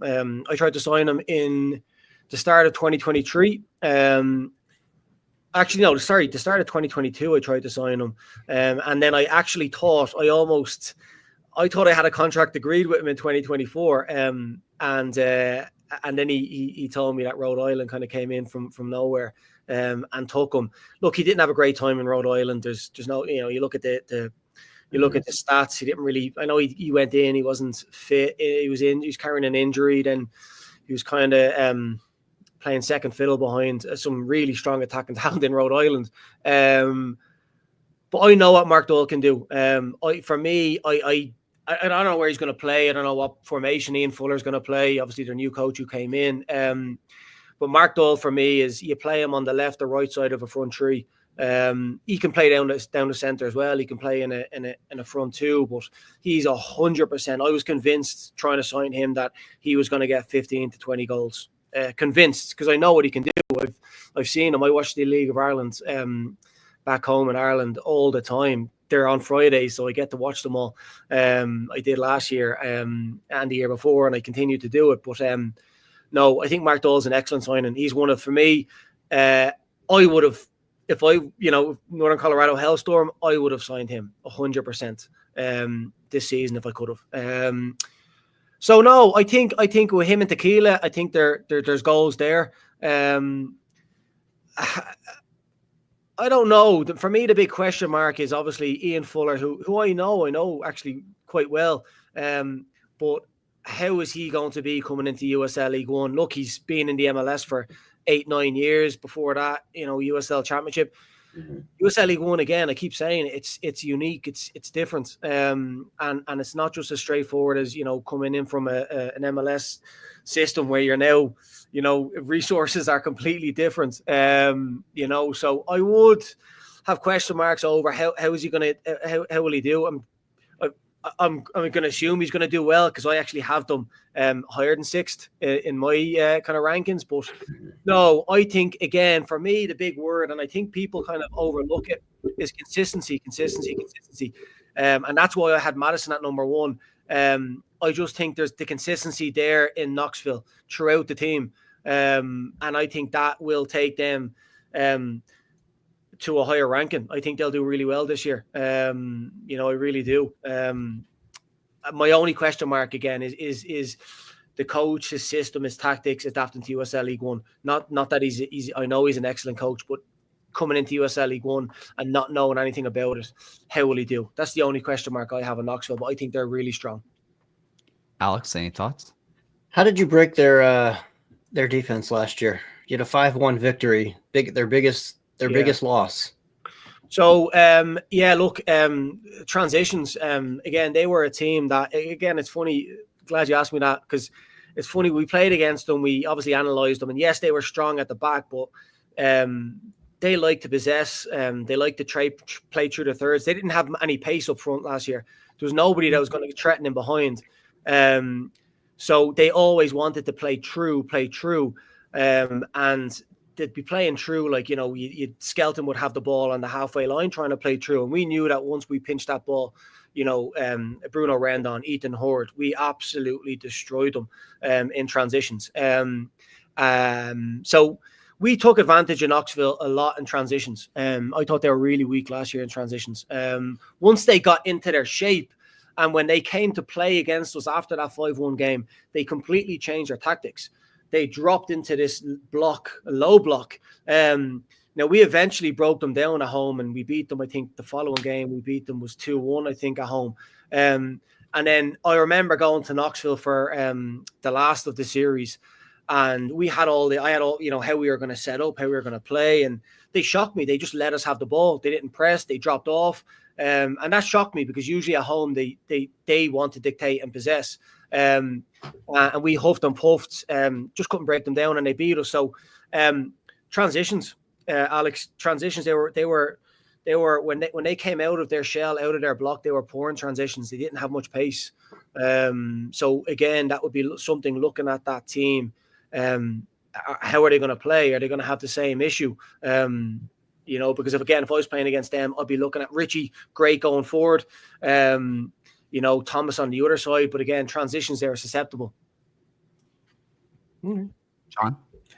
I tried to sign him in the start of 2023. Actually, no, the start of 2022, I tried to sign him. And then I actually thought I had a contract agreed with him in 2024. And then he told me that Rhode Island kind of came in from nowhere and took him. Look, he didn't have a great time in Rhode Island. There's no, you look at the stats. He didn't really. I know he went in. He wasn't fit. He was carrying an injury. Then he was kind of playing second fiddle behind some really strong attacking talent in Rhode Island. But I know what Mark Doyle can do. I don't know where he's going to play. I don't know what formation Ian Fuller's going to play. Obviously, their new coach who came in. But Mark Doyle, for me, is you play him on the left or right side of a front three. He can play down the center as well. He can play in a front two, but he's 100%. I was convinced trying to sign him that he was going to get 15 to 20 goals. Convinced, because I know what he can do. I've seen him. I watch the League of Ireland back home in Ireland all the time. They're on Fridays, so I get to watch them all. I did last year and the year before, and I continue to do it. But no, I think Mark Doyle's an excellent signing. He's one of, for me, I would have, if Northern Colorado Hailstorm, I would have signed him 100% this season if I could have. So no, I think with him and Tequila, I think there's goals there. I don't know. For me, the big question mark is obviously Ian Fuller, who I know actually quite well. But how is he going to be coming into USL League One? Look, he's been in the MLS for 8-9 years. Before that, USL Championship. Mm-hmm. USL League One, again, I keep saying it's unique, it's different, and it's not just as straightforward as coming in from an MLS system where you're now resources are completely different. So I would have question marks over how is he going to how will he do? I'm going to assume he's going to do well because I actually have them higher than 6th in my kind of rankings. But no, I think, again, for me, the big word, and I think people kind of overlook it, is consistency. And that's why I had Madison at number 1. I just think there's the consistency there in Knoxville throughout the team. And I think that will take them to a higher ranking. I think they'll do really well this year. I really do. My only question mark again is the coach, his system, his tactics adapting to USL League One. Not that he's I know he's an excellent coach, but coming into USL League One and not knowing anything about it, how will he do? That's the only question mark I have in Knoxville, but I think they're really strong. Alex, any thoughts? How did you break their defense last year? You had a 5-1 victory, their biggest loss. So, transitions. Again, they were a team that, again, it's funny. Glad you asked me that, because it's funny. We played against them. We obviously analysed them, and yes, they were strong at the back, but they like to possess. They like to play through the thirds. They didn't have any pace up front last year. There was nobody that was going to threaten him behind. So they always wanted to play true, and they'd be playing true. Like, you know, Skelton would have the ball on the halfway line trying to play true. And we knew that once we pinched that ball, you know, Bruno Rendon, Ethan Horde, we absolutely destroyed them in transitions. So we took advantage of Knoxville a lot in transitions. I thought they were really weak last year in transitions. Once they got into their shape, and when they came to play against us after that 5-1 game, they completely changed their tactics. They dropped into this low block. Now, we eventually broke them down at home, and we beat them. I think the following game we beat them was 2-1, I think, at home. And then I remember going to Knoxville for the last of the series, and I had all, you know, how we were going to set up, how we were going to play, and they shocked me. They just let us have the ball. They didn't press. They dropped off. And that shocked me because usually at home they want to dictate and possess. And we huffed and puffed, just couldn't break them down, and they beat us. So transitions, Alex, transitions. They were when they came out of their shell, out of their block, they were poor in transitions. They didn't have much pace. So again, that would be something looking at that team. How are they going to play? Are they going to have the same issue? You know, because if I was playing against them, I'd be looking at Richie, great going forward. You know, Thomas on the other side. But again, transitions, they're susceptible. John?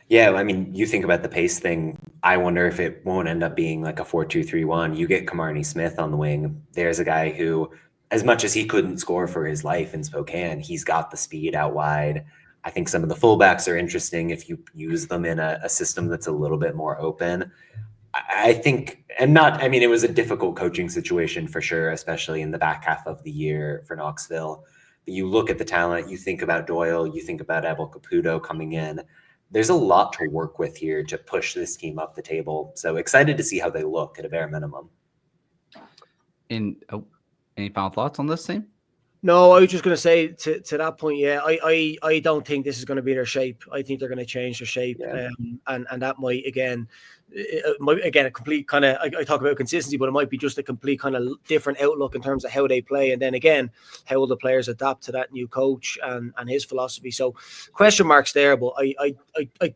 Yeah, I mean, you think about the pace thing. I wonder if it won't end up being like a 4-2-3-1. You get Kamarni Smith on the wing. There's a guy who, as much as he couldn't score for his life in Spokane, he's got the speed out wide. I think some of the fullbacks are interesting if you use them in a system that's a little bit more open. I think, it was a difficult coaching situation for sure, especially in the back half of the year for Knoxville. But you look at the talent, you think about Doyle, you think about Abel Caputo coming in. There's a lot to work with here to push this team up the table. So excited to see how they look at a bare minimum. Any final thoughts on this team? No, I was just going to say to that point, yeah, I don't think this is going to be their shape. I think they're going to change their shape, and that might a complete kind of, I talk about consistency, but it might be just a complete kind of different outlook in terms of how they play, and then again, how will the players adapt to that new coach and his philosophy. So question marks there, but I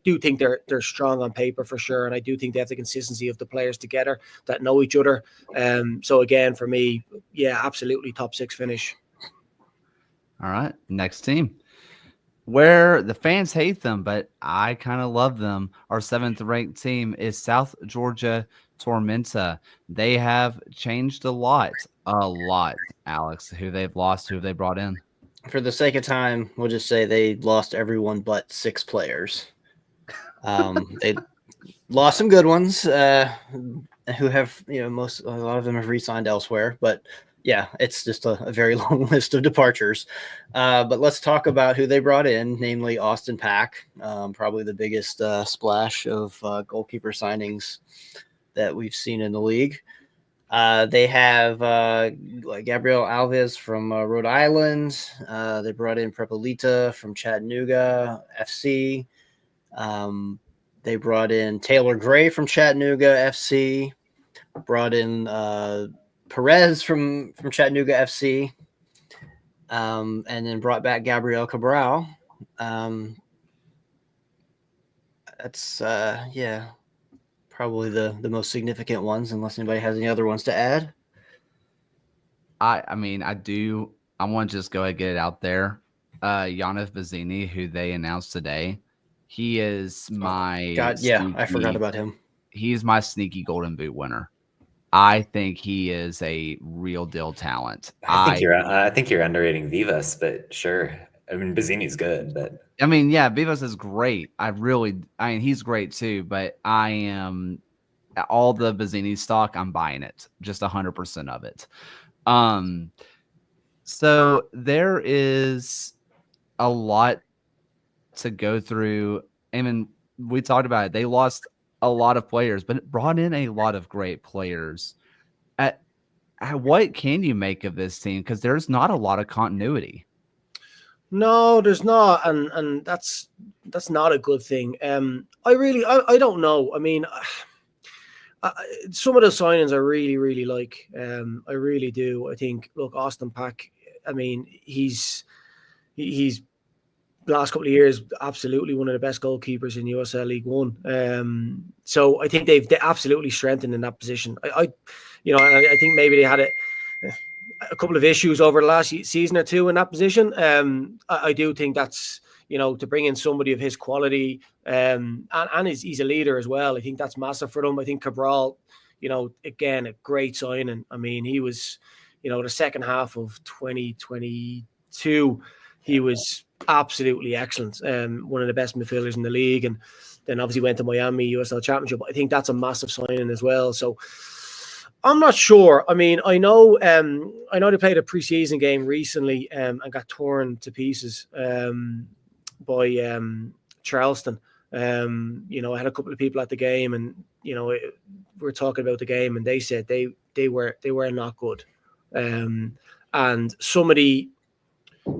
do think they're strong on paper for sure, and I do think they have the consistency of the players together that know each other. So again, for me, yeah, absolutely top 6 finish. All right, next team, where the fans hate them, but I kind of love them. Our 7th ranked team is South Georgia Tormenta. They have changed a lot, Alex. Who they've lost, who they brought in. For the sake of time, we'll just say they lost everyone but 6 players. They lost some good ones who have, a lot of them have re-signed elsewhere, but yeah, it's just a very long list of departures. But let's talk about who they brought in, namely Austin Pack, probably the biggest splash of goalkeeper signings that we've seen in the league. They have Gabriel Alves from Rhode Island. They brought in Prepolita from Chattanooga FC. They brought in Taylor Gray from Chattanooga FC. Brought in Perez from Chattanooga FC, and then brought back Gabriel Cabral. That's probably the most significant ones, unless anybody has any other ones to add. I want to just go ahead and get it out there. Yannick Bazzini, who they announced today, he is my I forgot about him. He's my sneaky Golden Boot winner. I think he is a real deal talent. I think you're underrating Vivas, but sure. I mean, Bazzini's good, but Vivas is great. He's great too, but I am all the Bazzini stock. I'm buying it, just 100% of it. So there is a lot to go through. We talked about it. They lost a lot of players, but it brought in a lot of great players. What can you make of this team? Because there's not a lot of continuity. No, there's not, and that's not a good thing. I don't know. I mean, some of the signings I really like. I really do. I think, look, Austin Pack. I mean, he's the last couple of years absolutely one of the best goalkeepers in USL League One. So I think they absolutely strengthened in that position. I think maybe they had a couple of issues over the last season or two in that position. I do think that's, to bring in somebody of his quality, and he's a leader as well. I think that's massive for them. I think Cabral, again, a great signing. I mean, he was, the second half of 2022, he was absolutely excellent. One of the best midfielders in the league, and then obviously went to Miami USL Championship. I think that's a massive signing as well. So I'm not sure. I mean, I know they played a preseason game recently and got torn to pieces by Charleston. I had a couple of people at the game, and we were talking about the game, and they said they were not good. And some of the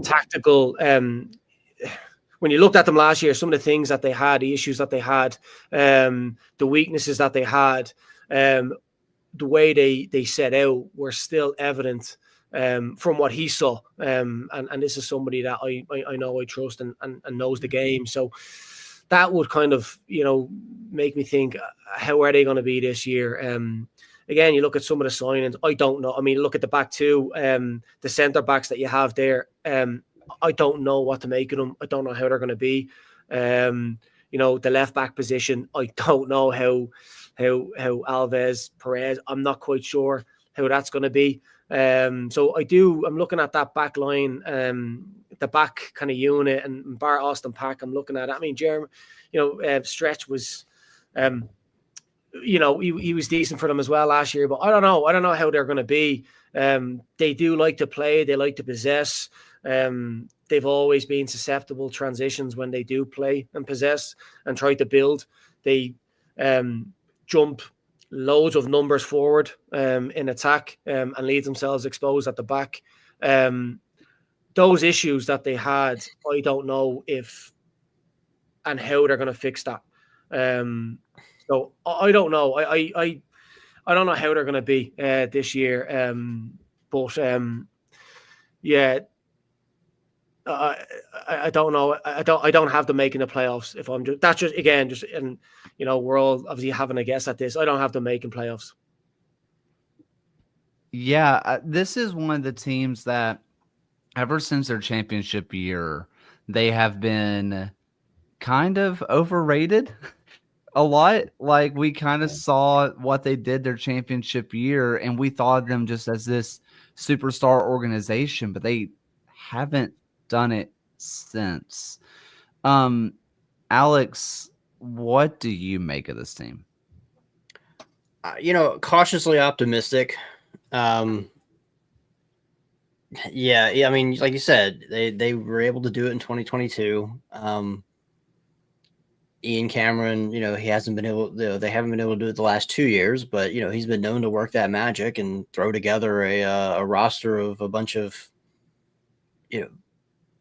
tactical, when you looked at them last year, some of the things that they had, the issues that they had, the weaknesses that they had, the way they set out were still evident from what he saw. And this is somebody that I know I trust and knows the game. So that would kind of, make me think, how are they going to be this year? Again, you look at some of the signings, I don't know. I mean, look at the back two, the centre backs that you have there. I don't know what to make of them. I don't know how they're going to be. The left back position, I don't know how Alves, Perez, I'm not quite sure how that's going to be. So I'm looking at that back line, the back kind of unit, and bar Austin Pack, I'm looking at it. I mean, Stretch was, he was decent for them as well last year, but I don't know how they're going to be. They do like to play. They like to possess. They've always been susceptible transitions when they do play and possess and try to build. They jump loads of numbers forward in attack and leave themselves exposed at the back. Those issues that they had, I don't know if and how they're going to fix that. So I don't know. I don't know how they're going to be this year. Yeah. I don't know. I don't have them making the playoffs. If I'm we're all obviously having a guess at this. I don't have them making playoffs. Yeah, this is one of the teams that ever since their championship year, they have been kind of overrated a lot. Like, we kind of saw what they did their championship year, and we thought of them just as this superstar organization, but they haven't done it since. Alex, what do you make of this team? Cautiously optimistic. Yeah. I mean, like you said, they were able to do it in 2022. Ian Cameron, he hasn't been able. They haven't been able to do it the last 2 years, but he's been known to work that magic and throw together a roster of a bunch of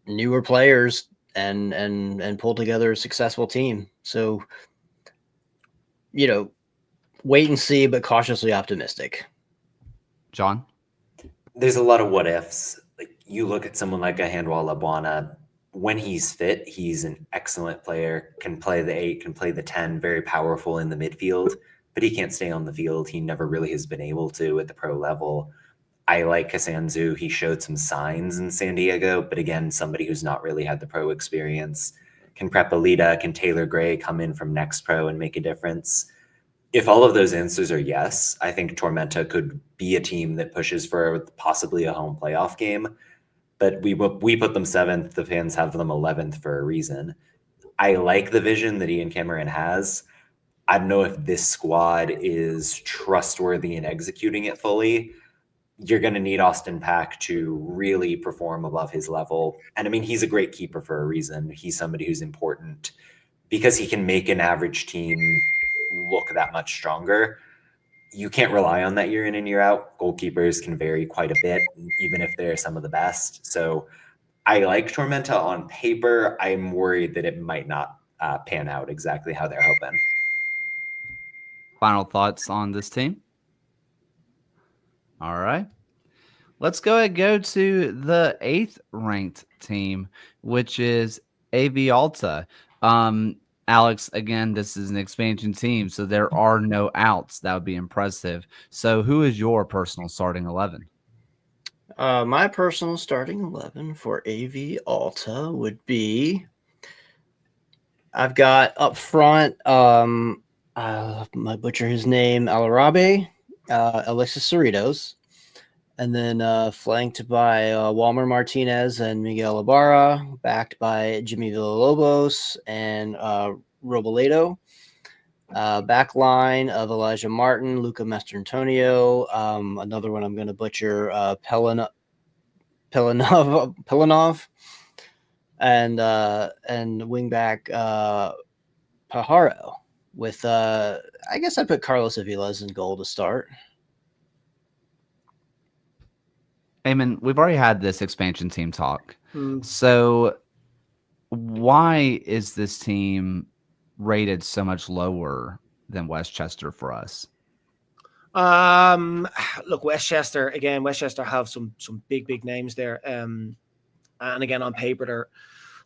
newer players and pull together a successful team. So, wait and see, but cautiously optimistic. John? There's a lot of what ifs. Like, you look at someone like a Handwall Labuana, when he's fit, he's an excellent player, can play the 8, can play the 10, very powerful in the midfield, but he can't stay on the field. He never really has been able to at the pro level. I like Kasanzu. He showed some signs in San Diego, but again, somebody who's not really had the pro experience. Can Prepalita, can Taylor Gray come in from Next Pro and make a difference? If all of those answers are yes, I think Tormenta could be a team that pushes for possibly a home playoff game. But we put them 7th. The fans have them 11th for a reason. I like the vision that Ian Cameron has. I don't know if this squad is trustworthy in executing it fully. You're going to need Austin Pack to really perform above his level. And I mean, he's a great keeper for a reason. He's somebody who's important because he can make an average team look that much stronger. You can't rely on that year in and year out. Goalkeepers can vary quite a bit, even if they're some of the best. So I like Tormenta on paper. I'm worried that it might not pan out exactly how they're hoping. Final thoughts on this team? All right. Let's go ahead and go to the 8th ranked team, which is AV Alta. Alex, again, this is an expansion team, so there are no outs. That would be impressive. So who is your personal starting 11? My personal starting 11 for AV Alta would be, I've got up front, my butcher his name, Alarabe, Alexis Cerritos, and then flanked by Walmer Martinez and Miguel Ibarra, backed by Jimmy Villalobos and Robledo. Back line of Elijah Martin, Luca Mastrantonio, another one I'm going to butcher, Pelinov, and wingback Pajaro. With I guess I put Carlos Aviles in goal to start. Eamon, we've already had this expansion team talk. So why is this team rated so much lower than Westchester for us? Look, Westchester have some big names there. And again, on paper,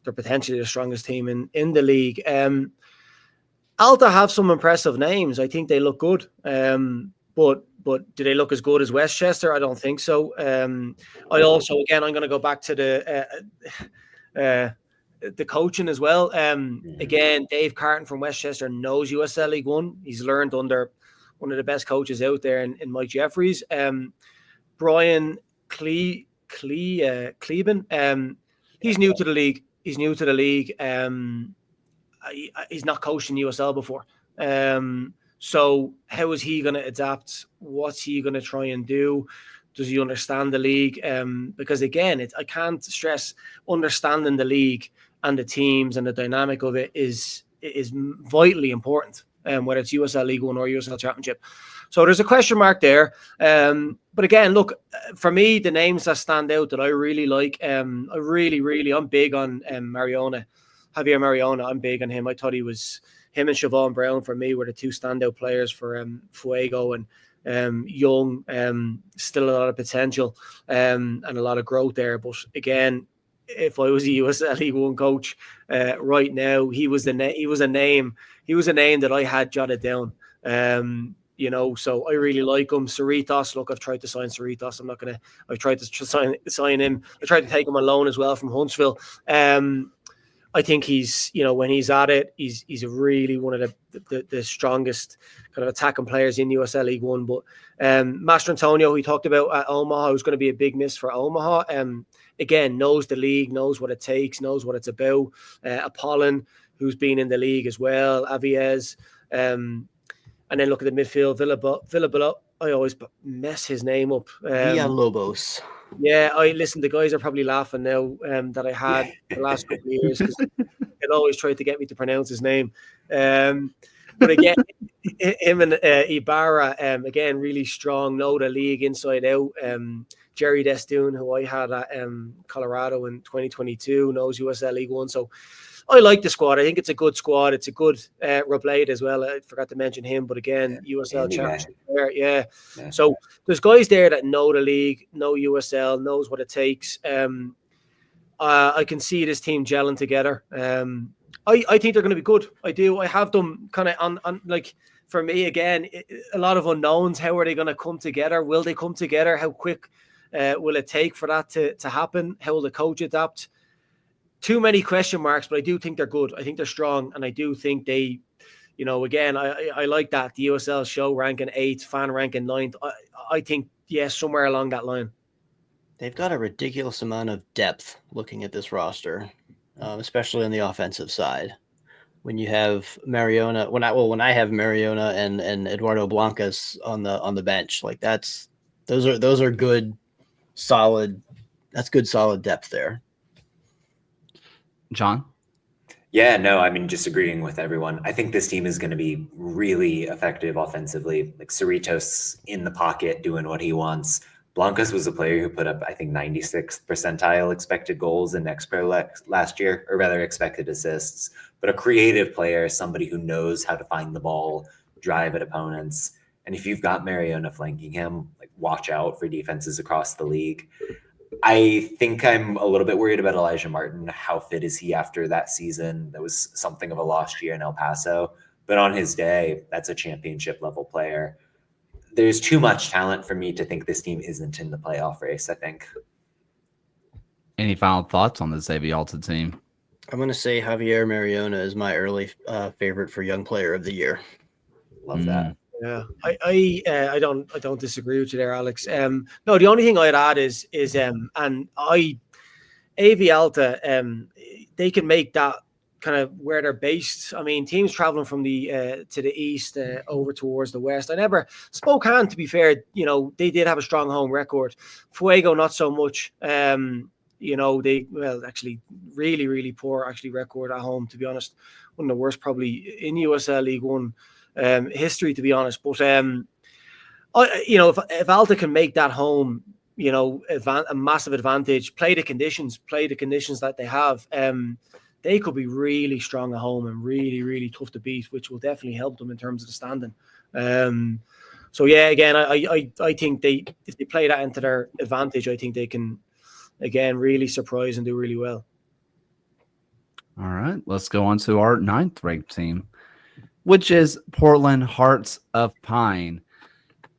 they're potentially the strongest team in the league. Alta have some impressive names. I think they look good. But do they look as good as Westchester? I don't think so. I also, again, I'm going to go back to the coaching as well. Again, Dave Carton from Westchester knows USL League One. He's learned under one of the best coaches out there in Mike Jeffries. Brian Kleben, he's new to the league. He's not coached in USL before. So how is he going to adapt? What's he going to try and do? Does he understand the league? Because again, I can't stress understanding the league and the teams and the dynamic of it is vitally important, whether it's USL League One or USL Championship. So there's a question mark there. But again, look, for me, the names that stand out that I really like, I'm big on Javier Mariona. I'm big on him. I thought him and Siobhan Brown, for me, were the two standout players for Fuego, and young, still a lot of potential and a lot of growth there. But again, if I was a USL League One coach right now, he was a name that I had jotted down. So I really like him. Cerritos, look, I've tried to sign Cerritos. I've tried to sign him. I tried to take him on loan as well from Huntsville. I think he's, when he's at it, he's really one of the strongest kind of attacking players in USL League One. But Mastrantonio, we talked about at Omaha, who's going to be a big miss for Omaha. Again, knows the league, knows what it takes, knows what it's about. Apollon, who's been in the league as well. Aviez. And then look at the midfield, Villabella. I always mess his name up. Villalobos. Yeah, the guys are probably laughing now that I had the last couple of years because they always tried to get me to pronounce his name. But again, him and Ibarra, again, really strong, know the league inside out. Jerry Destoon, who I had at Colorado in 2022, knows USL League One. So I like the squad. I think it's a good squad. It's a good Robledo as well. I forgot to mention him, but again, USL Championship player. Yeah. So there's guys there that know the league, know USL, knows what it takes. I can see this team gelling together. I think they're going to be good. I do. I have them kind of on like, for me, again, a lot of unknowns. How are they going to come together? Will they come together? How quick will it take for that to happen? How will the coach adapt? Too many question marks, but I do think they're good. I think they're strong, and I do think they, again, I like that. The USL Show ranking 8th, fan ranking 9th. I think, yes, somewhere along that line. They've got a ridiculous amount of depth looking at this roster, especially on the offensive side. When you have Mariona, when I have Mariona and Eduardo Blancas on the bench, like those are good, solid. That's good, solid depth there. John? Yeah, no, I mean, just agreeing with everyone. I think this team is going to be really effective offensively. Like Cerritos in the pocket doing what he wants. Blancas was a player who put up, I think, 96th percentile expected goals in X-Pro last year, or rather expected assists. But a creative player, somebody who knows how to find the ball, drive at opponents. And if you've got Mariona flanking him, like, watch out for defenses across the league. I think I'm a little bit worried about Elijah Martin. How fit is he after that season? That was something of a lost year in El Paso. But on his day, that's a championship level player. There's too much talent for me to think this team isn't in the playoff race, I think. Any final thoughts on the Xavier team? I'm going to say Javier Mariona is my early favorite for young player of the year. Love that. Yeah, I don't disagree with you there, Alex. No, the only thing I'd add is AV Alta, they can make that kind of where they're based. I mean, teams traveling from the to the east over towards the west. Spokane, to be fair, they did have a strong home record. Fuego, not so much. They actually really, really poor record at home, to be honest. One of the worst probably in USL League One history, to be honest. But if Alta can make that home, a massive advantage, play the conditions that they have, they could be really strong at home and really, really tough to beat, which will definitely help them in terms of the standing. So yeah, again, I think if they play that into their advantage, I think they can again really surprise and do really well. All right, let's go on to our 9th ranked team, which is Portland Hearts of Pine,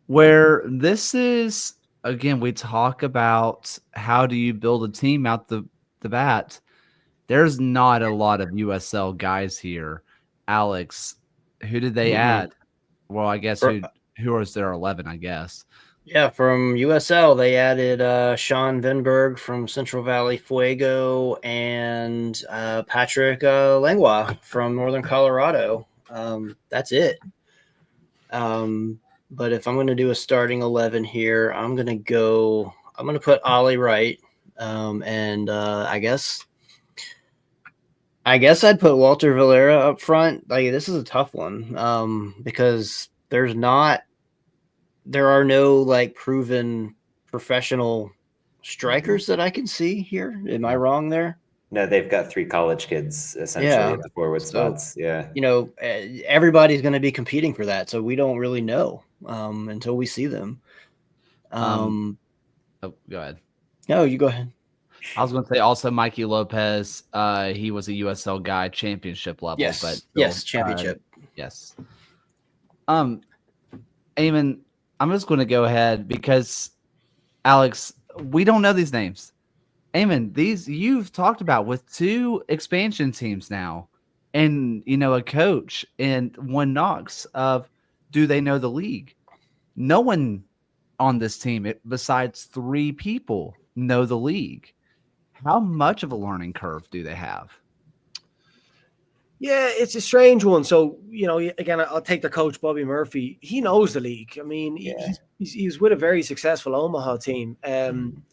where this is, again, we talk about how do you build a team out the bat. There's not a lot of USL guys here. Alex, who did they add? Well, I guess who was their 11, I guess. Yeah, from USL, they added Sean Venberg from Central Valley Fuego and Patrick Langlois from Northern Colorado. That's it. But if I'm going to do a starting 11 here, I'm going to put Ollie Wright. And I guess I'd put Walter Valera up front. Like, this is a tough one because there are no like proven professional strikers that I can see here. Am I wrong there? No, they've got 3 college kids essentially at the forward spots. Yeah. Everybody's going to be competing for that. So we don't really know until we see them. Go ahead. No, you go ahead. I was going to say also Mikey Lopez. He was a USL guy, championship level. Yes, but yes, championship. Yes. Eamon, I'm just going to go ahead because, Alex, we don't know these names. Eamon, these you've talked about with 2 expansion teams now and, a coach and one Knox of do they know the league? No one on this team, besides 3 people, know the league. How much of a learning curve do they have? Yeah, it's a strange one. So, again, I'll take the coach, Bobby Murphy. He knows the league. I mean, he's with a very successful Omaha team. And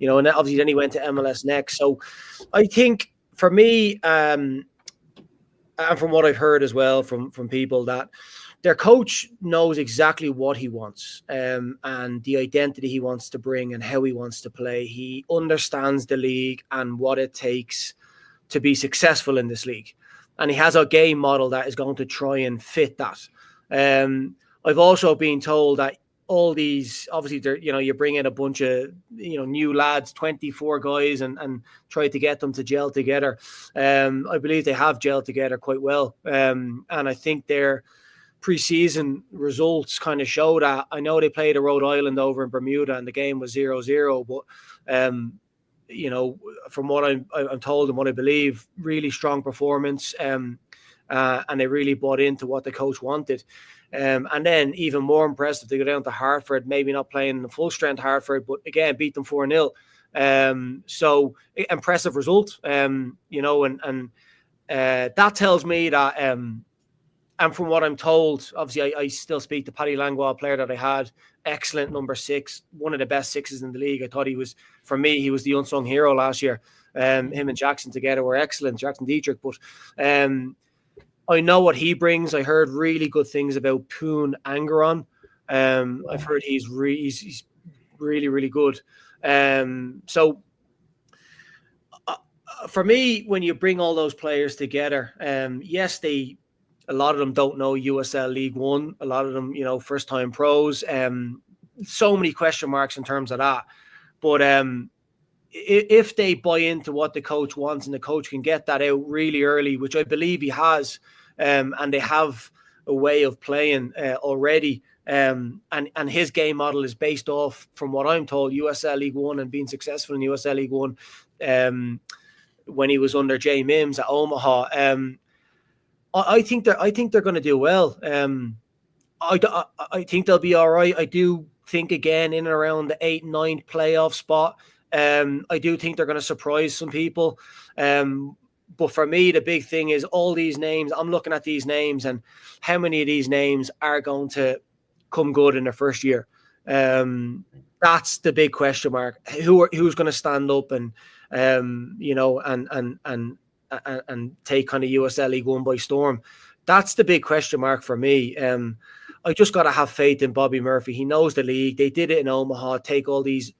obviously then he went to MLS next. So I think for me, and from what I've heard as well from people, that their coach knows exactly what he wants and the identity he wants to bring and how he wants to play. He understands the league and what it takes to be successful in this league. And he has a game model that is going to try and fit that. I've also been told that all these, obviously, you bring in a bunch of, new lads, 24 guys, and try to get them to gel together. I believe they have gelled together quite well. And I think their preseason results kind of show that. I know they played a Rhode Island over in Bermuda and the game was 0-0, but from what I'm told and what I believe, really strong performance, and they really bought into what the coach wanted. And then even more impressive, they go down to Hartford, maybe not playing the full strength Hartford, but again, beat them 4-0. So impressive result, and that tells me that, and from what I'm told, obviously I still speak to Paddy Langlois, a player that I had, excellent number 6, one of the best 6s in the league. I thought he was the unsung hero last year. Him and Jackson together were excellent, Jackson Dietrich. But I know what he brings. I heard really good things about Poon Angeron. I've heard he's really, really good. So for me, when you bring all those players together, yes, a lot of them don't know USL League One. A lot of them, first time pros. So many question marks in terms of that. But if they buy into what the coach wants and the coach can get that out really early, which I believe he has, and they have a way of playing already, and his game model is based off, from what I'm told, USL League One and being successful in USL League One when he was under Jay Mims at Omaha. I think they're going to do well. I think they'll be all right. I do think, again, in and around the 8th, 9th playoff spot. I do think they're going to surprise some people. But for me, the big thing is all these names. I'm looking at these names and how many of these names are going to come good in their first year. That's the big question mark. Who's going to stand up and and take kind of USL League One by storm? That's the big question mark for me. I just got to have faith in Bobby Murphy. He knows the league. They did it in Omaha. Take all these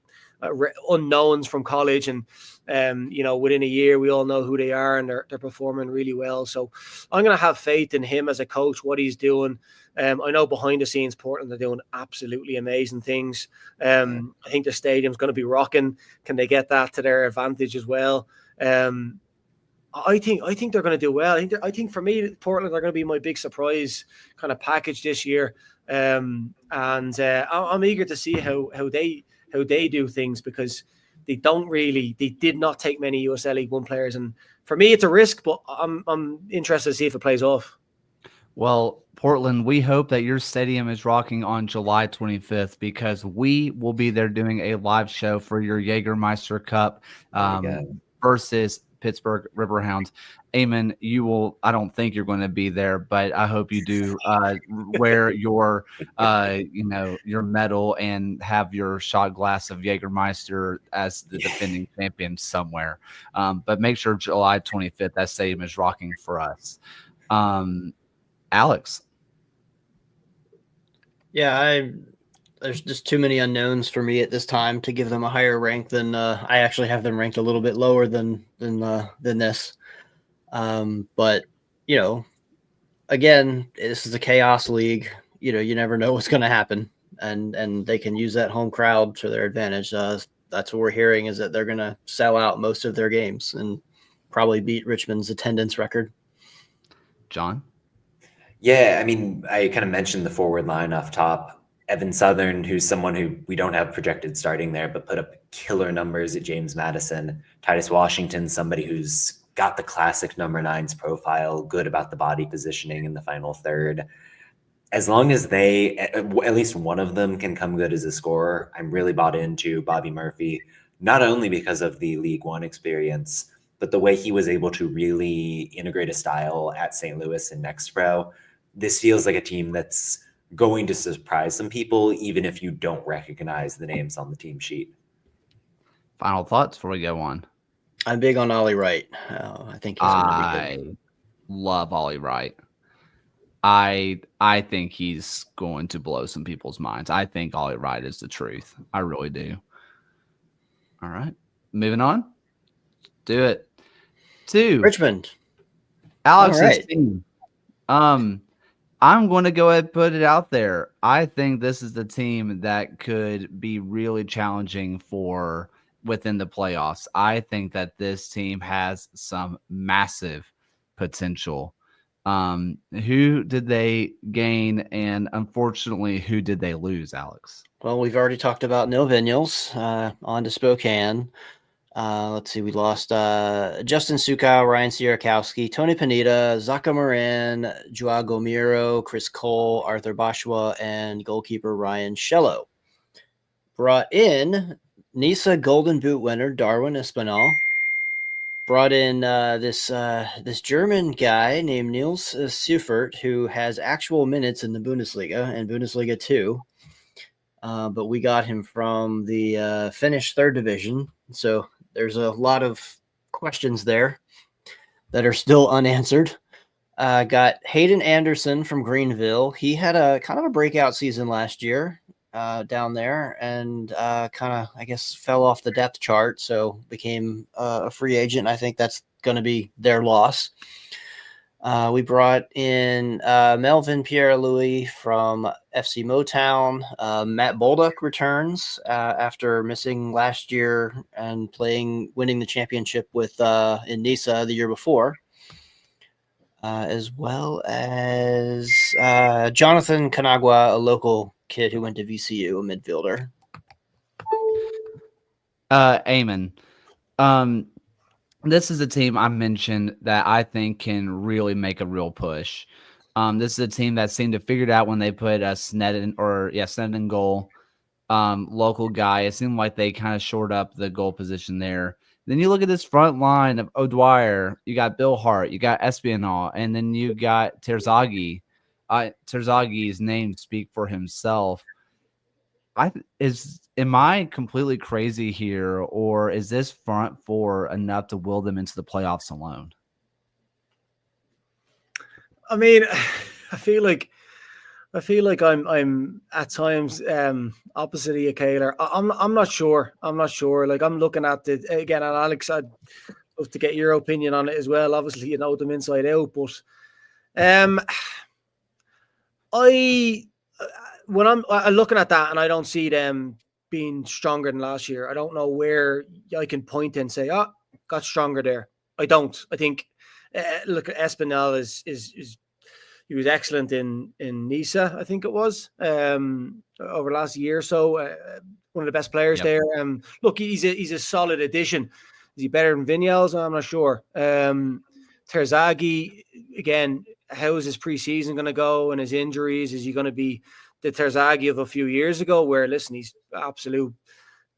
unknowns from college, and within a year we all know who they are, and they're performing really well. So I'm going to have faith in him as a coach, what he's doing. I know behind the scenes Portland are doing absolutely amazing things. I think the stadium's going to be rocking. Can they get that to their advantage as well? I think they're going to do well. I think for me, Portland are going to be my big surprise kind of package this year. And I'm eager to see how they do things, because they did not take many USL League One players, and for me it's a risk, but I'm interested to see if it plays off. Well, Portland, we hope that your stadium is rocking on July 25th, because we will be there doing a live show for your Jaegermeister Cup versus Pittsburgh Riverhounds. Eamon, I don't think you're going to be there, but I hope you do wear your medal and have your shot glass of Jaegermeister as the defending champion somewhere. But make sure July 25th, that stadium is rocking for us. Alex. Yeah, there's just too many unknowns for me at this time to give them a higher rank than I actually have them ranked a little bit lower than this. But again, this is a chaos league. You never know what's going to happen, and they can use that home crowd to their advantage. That's what we're hearing, is that they're going to sell out most of their games and probably beat Richmond's attendance record. John? Yeah, I mean, I kind of mentioned the forward line off top. Evan Southern, who's someone who we don't have projected starting there, but put up killer numbers at James Madison. Titus Washington, somebody who's got the classic number 9's profile, good about the body positioning in the final third. As long as they, at least one of them, can come good as a scorer, I'm really bought into Bobby Murphy, not only because of the League One experience, but the way he was able to really integrate a style at St. Louis and Next Pro. This feels like a team that's going to surprise some people, even if you don't recognize the names on the team sheet. Final thoughts before we go on. I'm big on Ollie Wright. I think he's going to be good. Love Ollie Wright. I think he's going to blow some people's minds. I think Ollie Wright is the truth. I really do. All right. Moving on. Do it. To Richmond. Alex's team. I'm going to go ahead and put it out there. I think this is the team that could be really challenging for within the playoffs. I think that this team has some massive potential. Who did they gain, and unfortunately, who did they lose, Alex? Well, we've already talked about Neil Vinyals, on to Spokane. Let's see, we lost Justin Sukow, Ryan Sierakowski, Tony Panetta, Zaka Moran, Joao Gomiro, Chris Cole, Arthur Bashwa, and goalkeeper Ryan Shello. Brought in Nisa Golden Boot winner Darwin Espinal. Brought in this German guy named Niels Seufert, who has actual minutes in the Bundesliga and Bundesliga 2. But we got him from the Finnish 3rd division. So there's a lot of questions there that are still unanswered. Got Hayden Anderson from Greenville. He had a kind of a breakout season last year. down there, and kind of, I guess, fell off the depth chart, so became a free agent. I think that's going to be their loss. We brought in Melvin Pierre-Louis from FC Motown. Matt Bolduc returns after missing last year and winning the championship with in Nisa the year before, as well as Jonathan Canagua, a local kid who went to VCU, a midfielder. Eamon, this is a team I mentioned that I think can really make a real push. This is a team that seemed to figure it out when they put Sneddon in goal. Local guy. It seemed like they kind of shored up the goal position there. Then you look at this front line of O'Dwyer. You got Bill Hart. You got Espinal. And then you got Terzaghi. Terzagi's name speak for himself. Am I completely crazy here, or is this front four enough to will them into the playoffs alone? I mean, I feel like I'm at times opposite of you, Kaylor. I'm not sure. Like, I'm looking at it again, and Alex, I'd love to get your opinion on it as well. Obviously, you know them inside out, but when I'm looking at that, and I don't see them being stronger than last year. I don't know where I can point and say, "Oh, got stronger there." I don't. I think look at Espinal is he was excellent in Nisa, I think it was over last year or so. One of the best players there. Look, he's a solid addition. Is he better than Vinyals? I'm not sure. Terzaghi, again, how is his preseason going to go and his injuries? Is he going to be the Terzaghi of a few years ago where, listen, he's absolute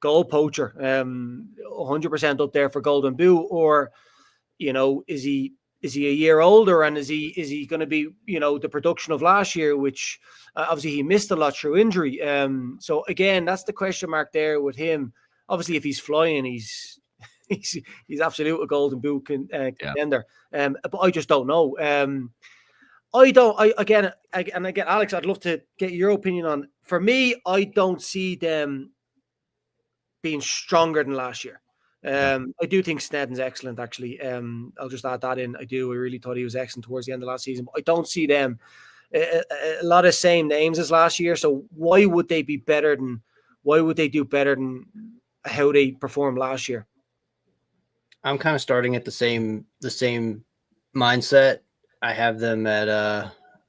goal poacher, 100% up there for Golden Boot? Or, you know, is he a year older, and is he going to be, you know, the production of last year, which obviously he missed a lot through injury. So again, that's the question mark there with him. Obviously, if he's flying, he's absolute a Golden Boot contender. But I just don't know. Again, Alex, I'd love to get your opinion on. For me, I don't see them being stronger than last year. I do think Sneddon's excellent, actually. I'll just add that in. I really thought he was excellent towards the end of last season. But I don't see them a lot of same names as last year. So why would they do better than how they performed last year? I'm kind of starting at the same mindset. I have them at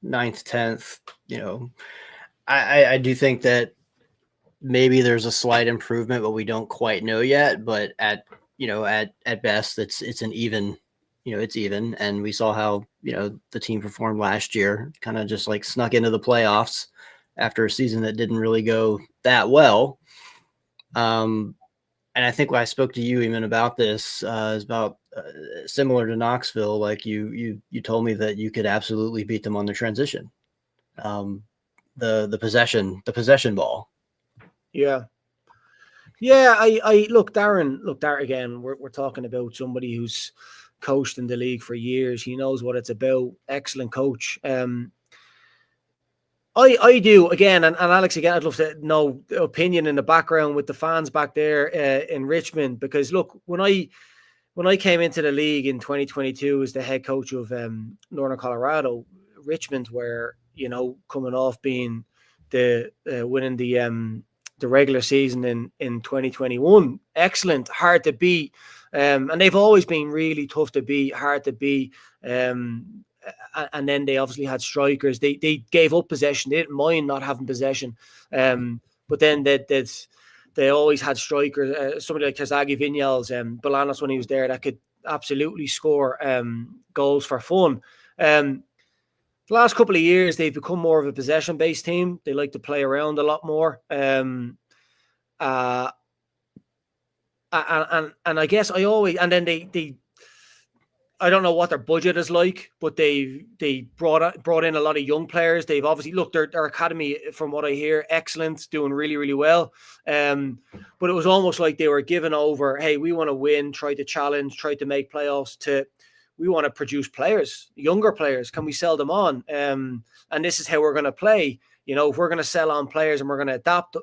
9th, 10th. You know, I do think that maybe there's a slight improvement, but we don't quite know yet. But at best, it's an even. You know, it's even, and we saw how, you know, the team performed last year. Kind of just like snuck into the playoffs after a season that didn't really go that well. And I think when I spoke to you, Eamon, about this, is about similar to Knoxville. Like you told me that you could absolutely beat them on their transition, the possession ball. Yeah. I look, Darren again. We're talking about somebody who's coached in the league for years. He knows what it's about. Excellent coach. I do, again, and Alex, again, I'd love to know the opinion in the background with the fans back there in Richmond, because look, when I came into the league in 2022 as the head coach of Northern Colorado, Richmond were, you know, coming off being winning the regular season in 2021. Excellent, hard to beat. And they've always been really tough to beat, hard to beat. And then they obviously had strikers. They gave up possession. They didn't mind not having possession. But then they always had strikers. Somebody like Terzaghi, Vinyals, Bolanos when he was there, that could absolutely score goals for fun. The last couple of years, they've become more of a possession-based team. They like to play around a lot more. And I guess I then they I don't know what their budget is like, but they brought in a lot of young players. They've obviously looked their academy, from what I hear, excellent, doing really, really well. But it was almost like they were giving over, hey, we want to win, try to challenge, try to make playoffs, we want to produce players, younger players. Can we sell them on? And this is how we're going to play. If we're going to sell on players and we're going to adapt,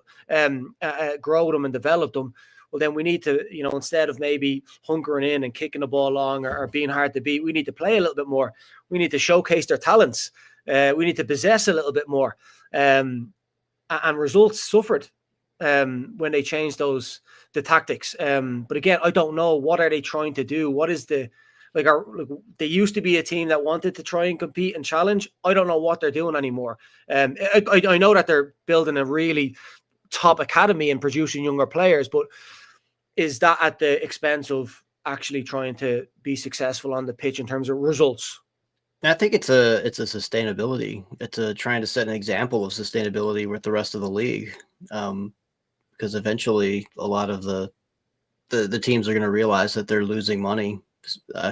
grow them and develop them, well, then we need to, instead of maybe hunkering in and kicking the ball long or being hard to beat, we need to play a little bit more. We need to showcase their talents. We need to possess a little bit more. And results suffered when they changed the tactics. But again, I don't know, what are they trying to do? What is they used to be a team that wanted to try and compete and challenge. I don't know what they're doing anymore. I know that they're building a really top academy and producing younger players, but is that at the expense of actually trying to be successful on the pitch in terms of results? I think it's a sustainability. It's trying to set an example of sustainability with the rest of the league, because eventually a lot of the teams are going to realize that they're losing money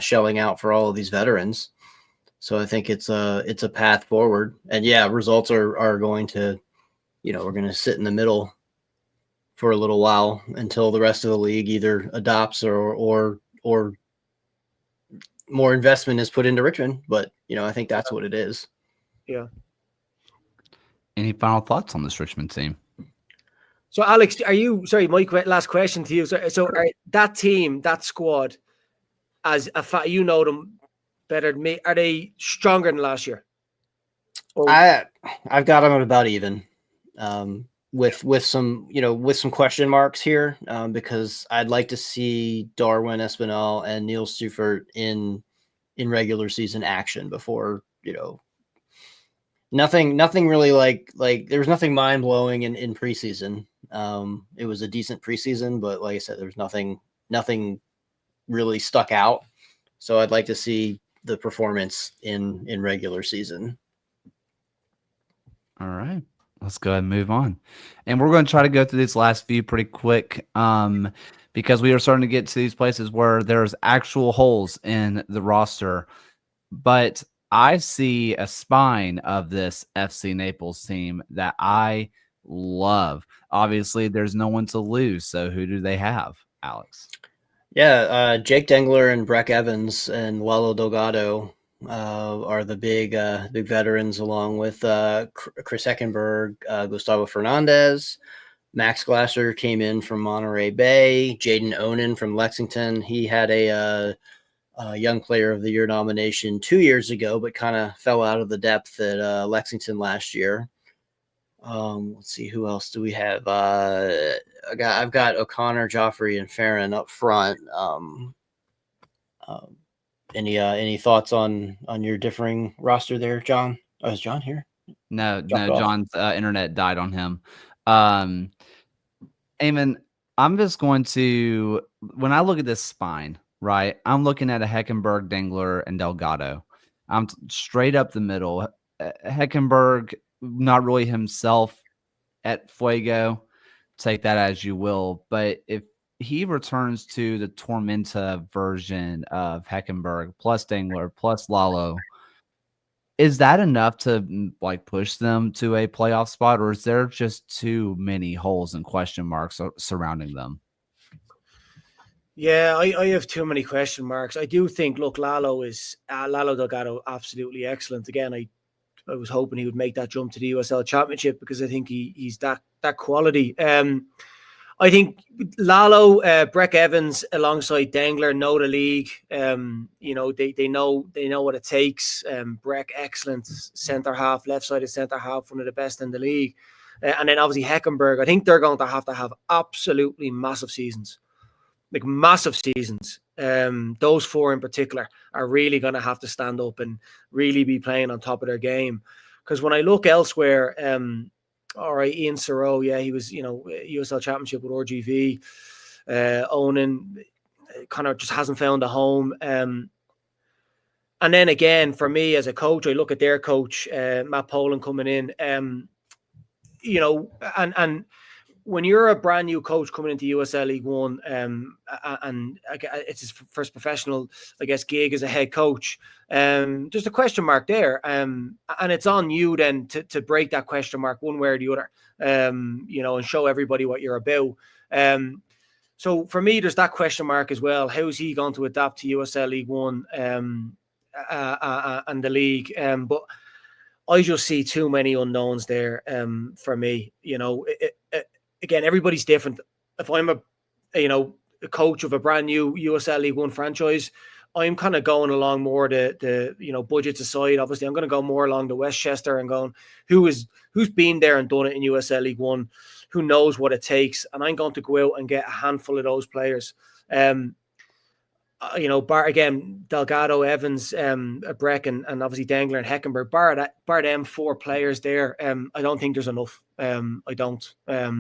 shelling out for all of these veterans. So I think it's a path forward. And yeah, results are going to, we're going to sit in the middle for a little while until the rest of the league either adopts or more investment is put into Richmond. But, I think that's what it is. Yeah. Any final thoughts on this Richmond team? So, Alex, my last question to you. So are that team, that squad, as a fact, them better than me, are they stronger than last year? I've got them at about even, with some question marks here, because I'd like to see Darwin Espinal and Neil Stufert in regular season action before, nothing really like there was nothing mind blowing in preseason. It was a decent preseason, but like I said, there's nothing really stuck out. So I'd like to see the performance in regular season. All right, let's go ahead and move on. And we're going to try to go through these last few pretty quick, because we are starting to get to these places where there's actual holes in the roster. But I see a spine of this FC Naples team that I love. Obviously, there's no one to lose. So who do they have, Alex? Yeah, Jake Dengler and Breck Evans and Lalo Delgado are the big veterans, along with Chris Eckenberg, Gustavo Fernandez. Max Glasser came in from Monterey Bay. Jaden Onen from Lexington. He had a Young Player of the Year nomination 2 years ago, but kind of fell out of the depth at Lexington last year. Let's see, who else do we have? I've got O'Connor, Joffrey, and Farron up front. Any thoughts on your differing roster there, John? Oh, is John here? No, John's internet died on him. Eamon, I'm just going to, when I look at this spine, right, I'm looking at a Heckenberg, Dengler, and Delgado. I'm straight up the middle. Heckenberg, not really himself at Fuego. Take that as you will. But if he returns to the Tormenta version of Heckenberg plus Dengler plus Lalo, is that enough to push them to a playoff spot, or is there just too many holes and question marks surrounding them? Yeah, I have too many question marks. I do think, look, Lalo Delgado, absolutely excellent. Again, I was hoping he would make that jump to the USL Championship, because I think he's that quality. I think Lalo, Breck Evans alongside Dengler know the league. They know what it takes. Breck, excellent centre half, left sided centre half, one of the best in the league. And then obviously Heckenberg. I think they're going to have absolutely massive seasons. Massive seasons. Those four in particular are really going to have to stand up and really be playing on top of their game. Because when I look elsewhere, all right, Ian Soro, yeah, he was, USL Championship with RGV. Onan kind of just hasn't found a home. And then again, for me as a coach, I look at their coach, Matt Poland, coming in, and when you're a brand new coach coming into USL League One, and it's his first professional, gig as a head coach, there's a question mark there, and it's on you then to break that question mark one way or the other, and show everybody what you're about. So for me, there's that question mark as well. How's he going to adapt to USL League One and the league? But I just see too many unknowns there for me. Again, everybody's different. If I'm a coach of a brand new USL League One franchise, I'm kind of going along more the budgets aside. Obviously, I'm going to go more along the Westchester and going who's been there and done it in USL League One, who knows what it takes, and I'm going to go out and get a handful of those players. Again, Delgado, Evans, Breck, and obviously Dengler and Heckenberg. Bar them 4 players there. I don't think there's enough. I don't. I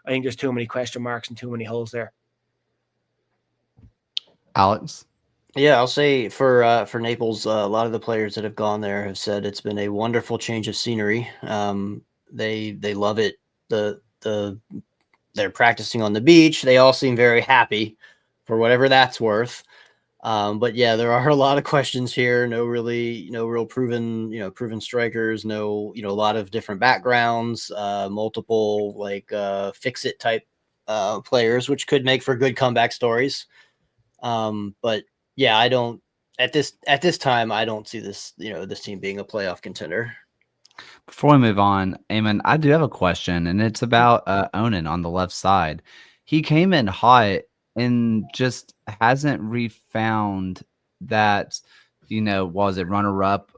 think there's too many question marks and too many holes there. Alex? Yeah, I'll say for Naples, a lot of the players that have gone there have said it's been a wonderful change of scenery. They love it. They're practicing on the beach. They all seem very happy, for whatever that's worth. But yeah, there are a lot of questions here. No real proven strikers. A lot of different backgrounds. Multiple fix it type players, which could make for good comeback stories. But yeah, I don't at this time. I don't see this team being a playoff contender. Before we move on, Eamon, I do have a question, and it's about Onan on the left side. He came in hot and just hasn't refound that, was it runner-up,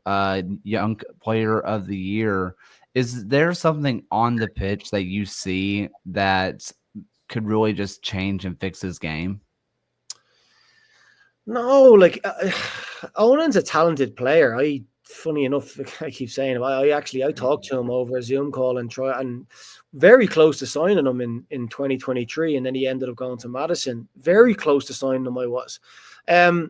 young player of the year. Is there something on the pitch that you see that could really just change and fix his game? No, Onan's a talented player. Funny enough, I keep saying I talked to him over a Zoom call and very close to signing him in 2023, and then he ended up going to Madison. Very close to signing him, I was. I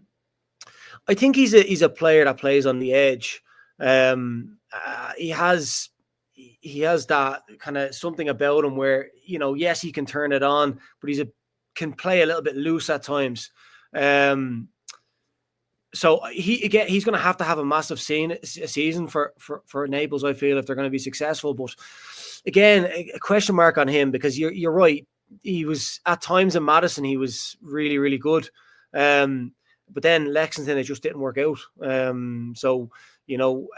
think he's a player that plays on the edge. He has that kind of something about him where yes, he can turn it on, but can play a little bit loose at times. So he's going to have a massive season for Naples, I feel, if they're going to be successful. But again, a question mark on him, because you're right. He was at times in Madison, he was really, really good. But then Lexington, it just didn't work out. So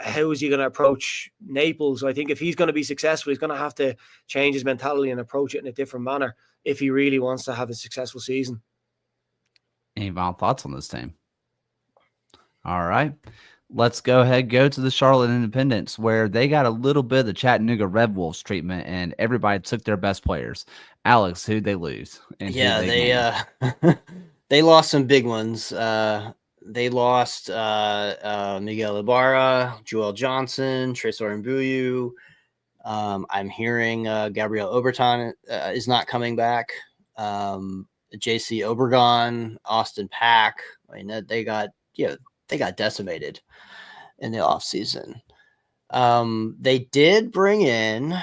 how is he going to approach Naples? I think if he's going to be successful, he's going to have to change his mentality and approach it in a different manner if he really wants to have a successful season. Any final thoughts on this team? All right, let's go to the Charlotte Independents, where they got a little bit of the Chattanooga Red Wolves treatment, and everybody took their best players. Alex, who'd they lose? And they lost some big ones. They lost Miguel Ibarra, Joel Johnson, Tresor Mbuyu. I'm hearing Gabriel Oberton is not coming back. JC Obregon, Austin Pack. I mean, they got decimated in the offseason. They did bring in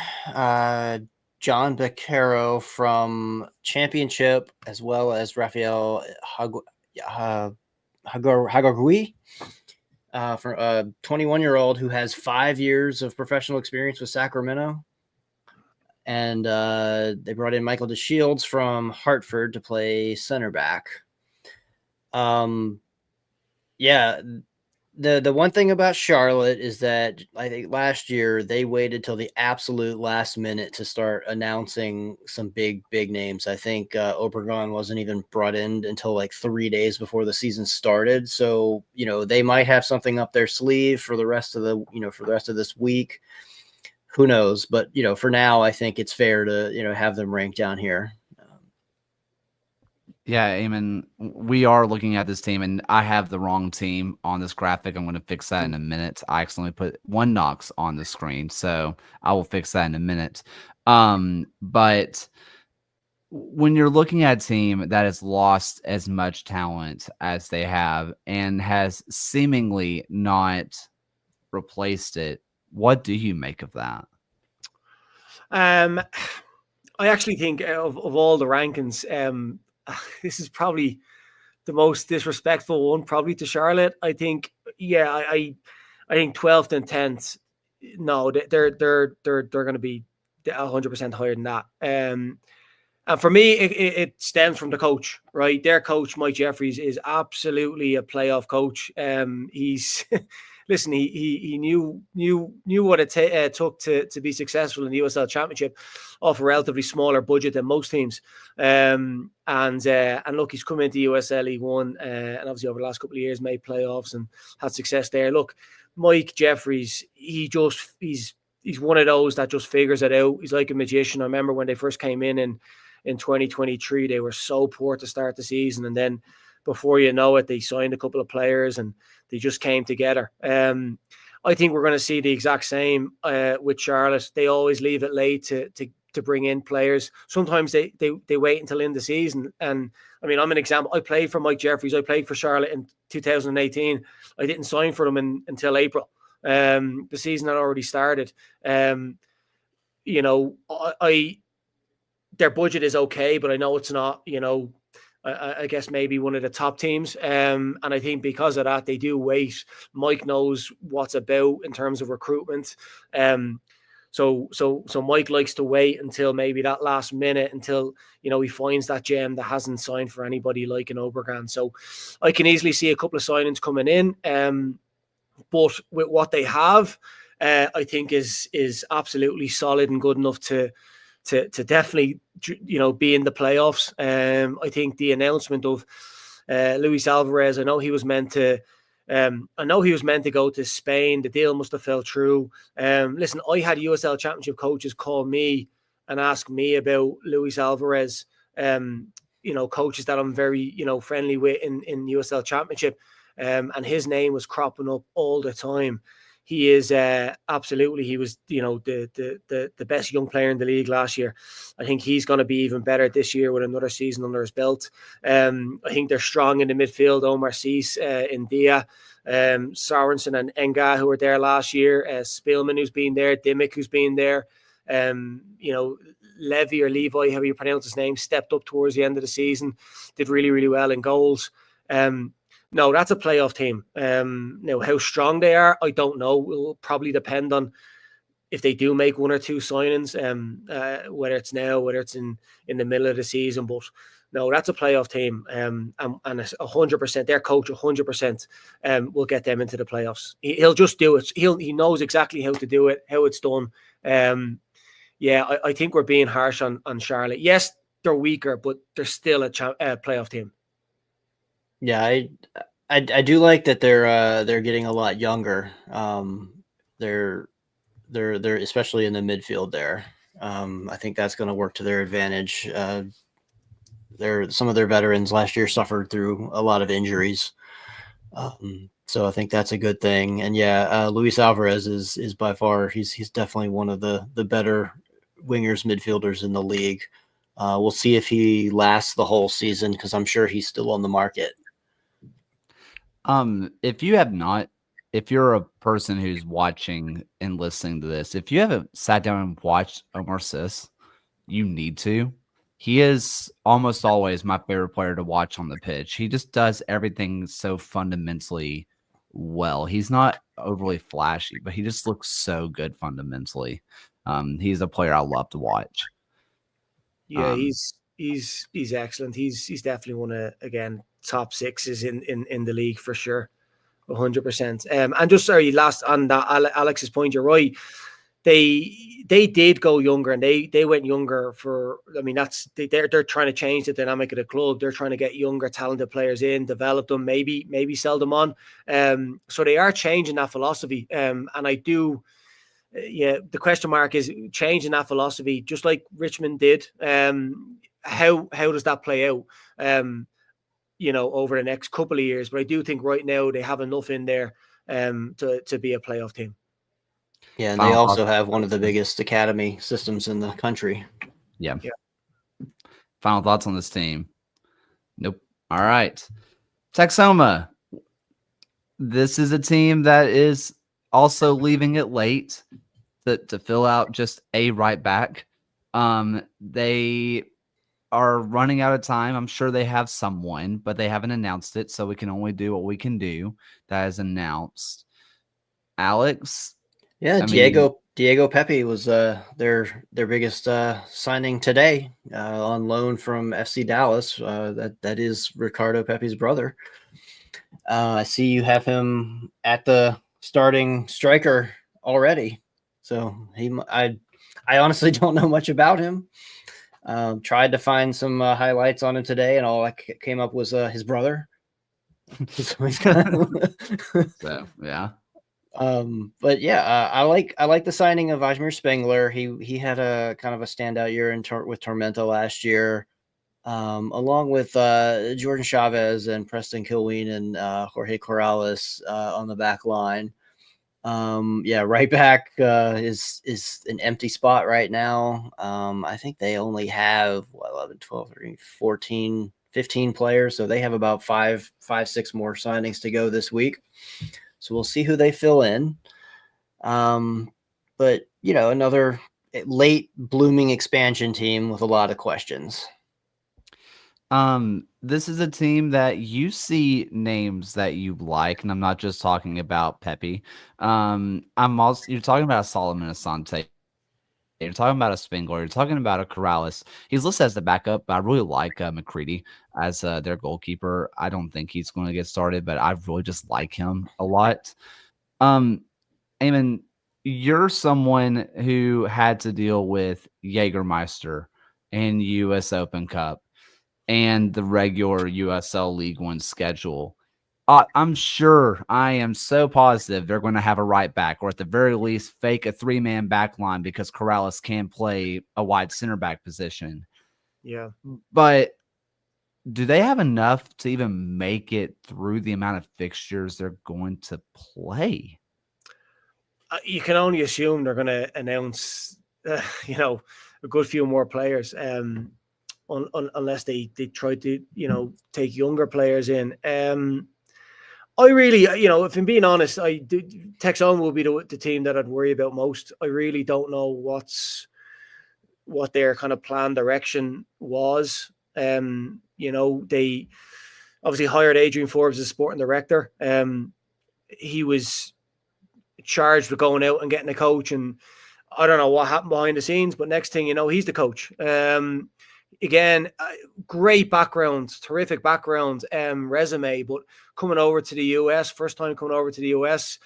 John Beccaro from Championship, as well as Rafael Hagagui, for a 21-year-old who has 5 years of professional experience with Sacramento. And they brought in Michael DeShields from Hartford to play center back. The one thing about Charlotte is that I think last year they waited till the absolute last minute to start announcing some big names. I think Obregon wasn't even brought in until 3 days before the season started. So, they might have something up their sleeve for the rest of this week. Who knows? But, for now, I think it's fair to, have them ranked down here. Yeah, Eamon, we are looking at this team, and I have the wrong team on this graphic. I'm going to fix that in a minute. I accidentally put one Knox on the screen, so I will fix that in a minute. But when you're looking at a team that has lost as much talent as they have and has seemingly not replaced it, what do you make of that? I actually think of all the rankings, this is probably the most disrespectful one, probably to Charlotte. I think, I think 12th and 10th. No, they're going to be 100% higher than that. And for me, it stems from the coach, right? Their coach, Mike Jeffries, is absolutely a playoff coach. He's listen, he knew what it took to be successful in the USL Championship off a relatively smaller budget than most teams. And look, he's come into USL, he won, and obviously over the last couple of years made playoffs and had success there. Look, Mike Jeffries, he's one of those that just figures it out. He's like a magician. I remember when they first came in 2023, they were so poor to start the season, and then before you know it, they signed a couple of players and they just came together. I think we're going to see the exact same with Charlotte. They always leave it late to bring in players. Sometimes they wait until in the season. And I mean, I'm an example. I played for Mike Jeffries. I played for Charlotte in 2018. I didn't sign for them until April. The season had already started. You know, their budget is okay, but I know it's not, you know, I guess maybe one of the top teams. And I think because of that, they do wait. Mike knows what's about in terms of recruitment. So Mike likes to wait until maybe that last minute until, you know, he finds that gem that hasn't signed for anybody like an Obregon. So I can easily see a couple of signings coming in. But with what they have, I think is absolutely solid and good enough to definitely, you know, be in the playoffs. I think the announcement of Luis Alvarez, I know he was meant to go to Spain. The deal must have fell through. Listen, I had USL Championship coaches call me and ask me about Luis Alvarez. You know, coaches that I'm very, you know, friendly with in USL Championship, and his name was cropping up all the time. He is absolutely. He was, you know, the best young player in the league last year. I think he's going to be even better this year with another season under his belt. I think they're strong in the midfield. Omar Cease, India, Sorensen and Enga, who were there last year. Spielman, who's been there. Dimmick, who's been there. You know, Levy or Levi, however you pronounce his name, stepped up towards the end of the season. Did really, really well in goals. No, that's a playoff team. Now, how strong they are, I don't know. It will probably depend on if they do make one or two signings, whether it's now, whether it's in the middle of the season. But no, that's a playoff team. And 100%, their coach 100% will get them into the playoffs. He'll just do it. He knows exactly how to do it, how it's done. Yeah, I think we're being harsh on Charlotte. Yes, they're weaker, but they're still a playoff team. Yeah, I do like that they're getting a lot younger. They're especially in the midfield there. I think that's going to work to their advantage. Some of their veterans last year suffered through a lot of injuries. So I think that's a good thing. And yeah, Luis Alvarez is by far, he's definitely one of the better wingers, midfielders in the league. We'll see if he lasts the whole season, because I'm sure he's still on the market. If you're a person who's watching and listening to this, if you haven't sat down and watched Omar Cease, you need to. He is almost always my favorite player to watch on the pitch. He just does everything so fundamentally well. He's not overly flashy, but he just looks so good fundamentally. He's a player I love to watch. Yeah, he's excellent. He's definitely one of, again, top sixes in the league for sure, 100%. And just sorry, last on that Alex's point, you're right. They did go younger, and they went younger for. I mean, they're trying to change the dynamic of the club. They're trying to get younger, talented players in, develop them, maybe sell them on. So they are changing that philosophy. And I do. Yeah, the question mark is changing that philosophy, just like Richmond did. How does that play out? You know, over the next couple of years. But I do think right now they have enough in there to be a playoff team. Yeah, and they also have one of the biggest academy systems in the country. Yeah. Final thoughts on this team? Nope. All right. Texoma. This is a team that is also leaving it late to fill out just a right back. They are running out of time. I'm sure they have someone, but they haven't announced it, so we can only do what we can do. That is announced. Alex? Yeah, Diego Pepe was their biggest signing today, on loan from FC Dallas. That is Ricardo Pepe's brother. I see you have him at the starting striker already. So I honestly don't know much about him. Tried to find some highlights on him today, and all I came up was his brother. So he's So yeah. But yeah, I like the signing of Ajmer Spengler. He had a kind of a standout year with Tormenta last year, along with Jordan Chavez and Preston Kilween and Jorge Corrales on the back line. Right back is an empty spot right now. I think they only have 11, 12, 13, 14, 15 players. So they have about five, 6 more signings to go this week. So we'll see who they fill in. But, another late blooming expansion team with a lot of questions. This is a team that you see names that you like, and I'm not just talking about Pepe. You're talking about Solomon Asante. You're talking about a Spengler. You're talking about a Corrales. He's listed as the backup, but I really like McCready as their goalkeeper. I don't think he's going to get started, but I really just like him a lot. Eamon, you're someone who had to deal with Jaegermeister and US Open Cup and the regular USL League One schedule. I'm sure, I am so positive they're going to have a right back, or at the very least fake a 3-man back line because Corrales can play a wide center back position. Yeah. But do they have enough to even make it through the amount of fixtures they're going to play? You can only assume they're going to announce, a good few more players, unless they try to, take younger players in. I really, if I'm being honest, Texoma will be the team that I'd worry about most. I really don't know what their kind of plan direction was. They obviously hired Adrian Forbes as sporting director. He was charged with going out and getting a coach, and I don't know what happened behind the scenes, but next thing you know, he's the coach. Again, great background, terrific background, resume, but coming over to the US, first time coming over to the US,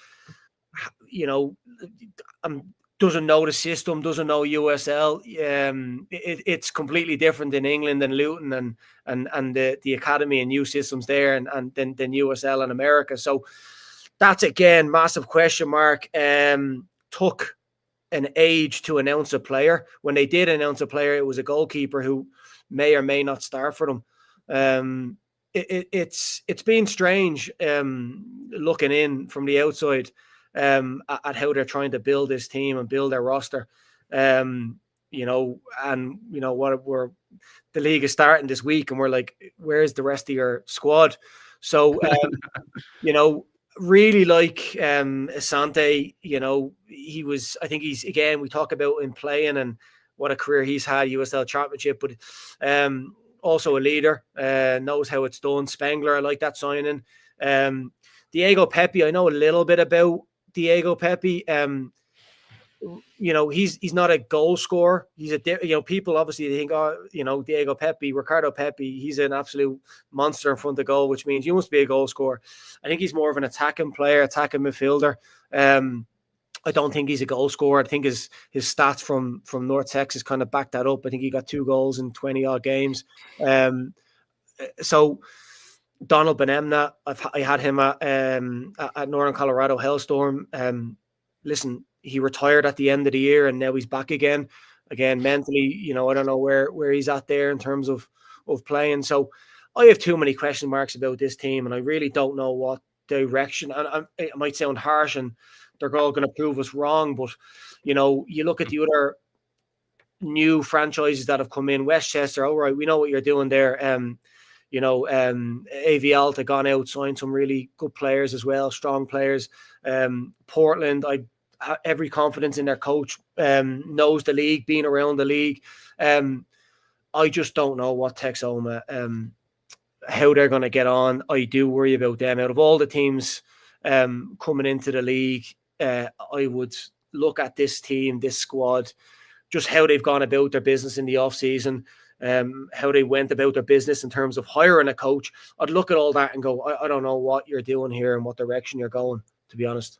doesn't know the system, doesn't know USL. It's completely different in England and Luton and the academy and new systems there and then USL in America. So that's, again, massive question mark. Took an age to announce a player. When they did announce a player, it was a goalkeeper who may or may not start for them. It's been strange looking in from the outside at how they're trying to build this team and build their roster. The league is starting this week, and we're like, where's the rest of your squad? So, really like Asante. I think he's, again, we talk about him playing and what a career he's had, USL Championship, but also a leader, knows how it's done. Spengler, I like that signing. Diego Pepe, I know a little bit about Diego Pepe. He's not a goal scorer. He's people obviously think, Diego Pepe, Ricardo Pepe, he's an absolute monster in front of goal, which means you must be a goal scorer. I think he's more of an attacking player, attacking midfielder. I don't think he's a goal scorer. I think his stats from North Texas kind of back that up. I think he got 2 goals in 20 odd games. So Donald Benemna, I had him at Northern Colorado Hailstorm. Listen, he retired at the end of the year and now he's back again. Again, mentally, I don't know where he's at there in terms of playing. So I have too many question marks about this team, and I really don't know what direction. And it might sound harsh, and they're all going to prove us wrong, but you look at the other new franchises that have come in. Westchester, all right, we know what you're doing there. AV Alta gone out, signed some really good players as well, strong players. Portland, I have every confidence in their coach, knows the league, being around the league. I just don't know what Texoma, how they're going to get on. I do worry about them. Out of all the teams coming into the league, I would look at this team, this squad, just how they've gone about their business in the off-season, how they went about their business in terms of hiring a coach. I'd look at all that and go, I don't know what you're doing here and what direction you're going, to be honest.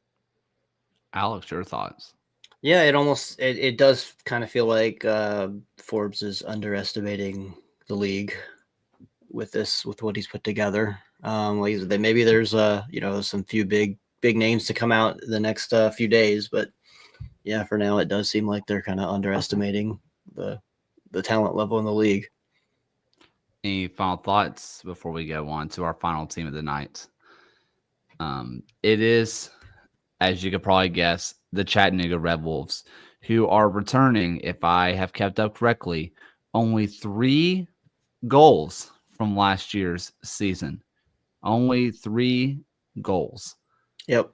Alex, your thoughts? Yeah, it does kind of feel like Forbes is underestimating the league with what he's put together. Like maybe there's some few big names to come out the next few days, but yeah, for now it does seem like they're kind of underestimating the talent level in the league. Any final thoughts before we go on to our final team of the night? It is, as you could probably guess, the Chattanooga Red Wolves, who are returning, if I have kept up correctly, only 3 goals from last year's season. Only 3 goals. Yep.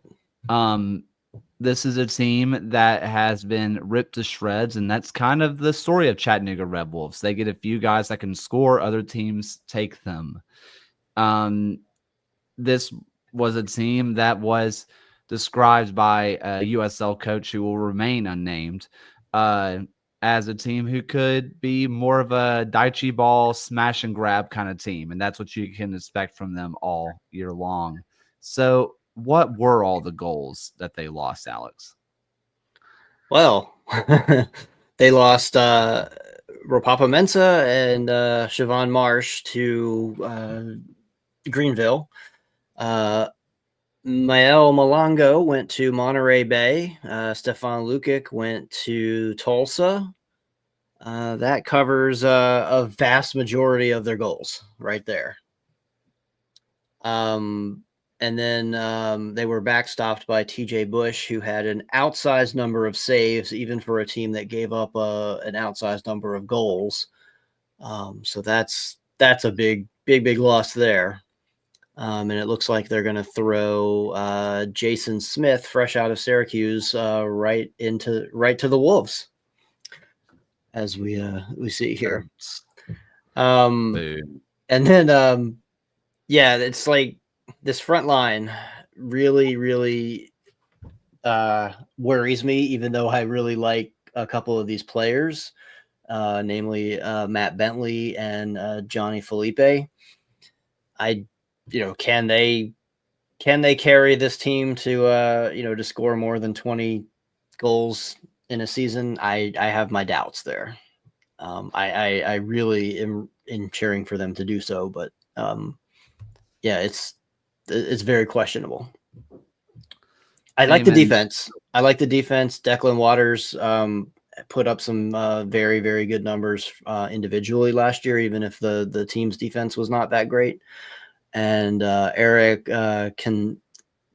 This is a team that has been ripped to shreds, and that's kind of the story of Chattanooga Red Wolves. They get a few guys that can score, other teams take them. This was a team that was described by a USL coach who will remain unnamed as a team who could be more of a Daichi ball smash and grab kind of team, and that's what you can expect from them all year long. So what were all the goals that they lost, Alex? Well, they lost Ropapa Mensah and Siobhan Marsh to Greenville. Mael Malongo went to Monterey Bay. Stefan Lukic went to Tulsa. That covers a vast majority of their goals right there. And then they were backstopped by TJ Bush, who had an outsized number of saves, even for a team that gave up an outsized number of goals. So that's a big loss there. And it looks like they're going to throw Jason Smith, fresh out of Syracuse, right to the Wolves, as we see here. And then it's like this front line really worries me, even though I really like a couple of these players, namely Matt Bentley and Johnny Felipe. Can they carry this team to score more than 20 goals in a season? I have my doubts there. I really am cheering for them to do so, but it's very questionable. I like the defense. Declan Waters put up some very, very good numbers individually last year, even if the team's defense was not that great. And Eric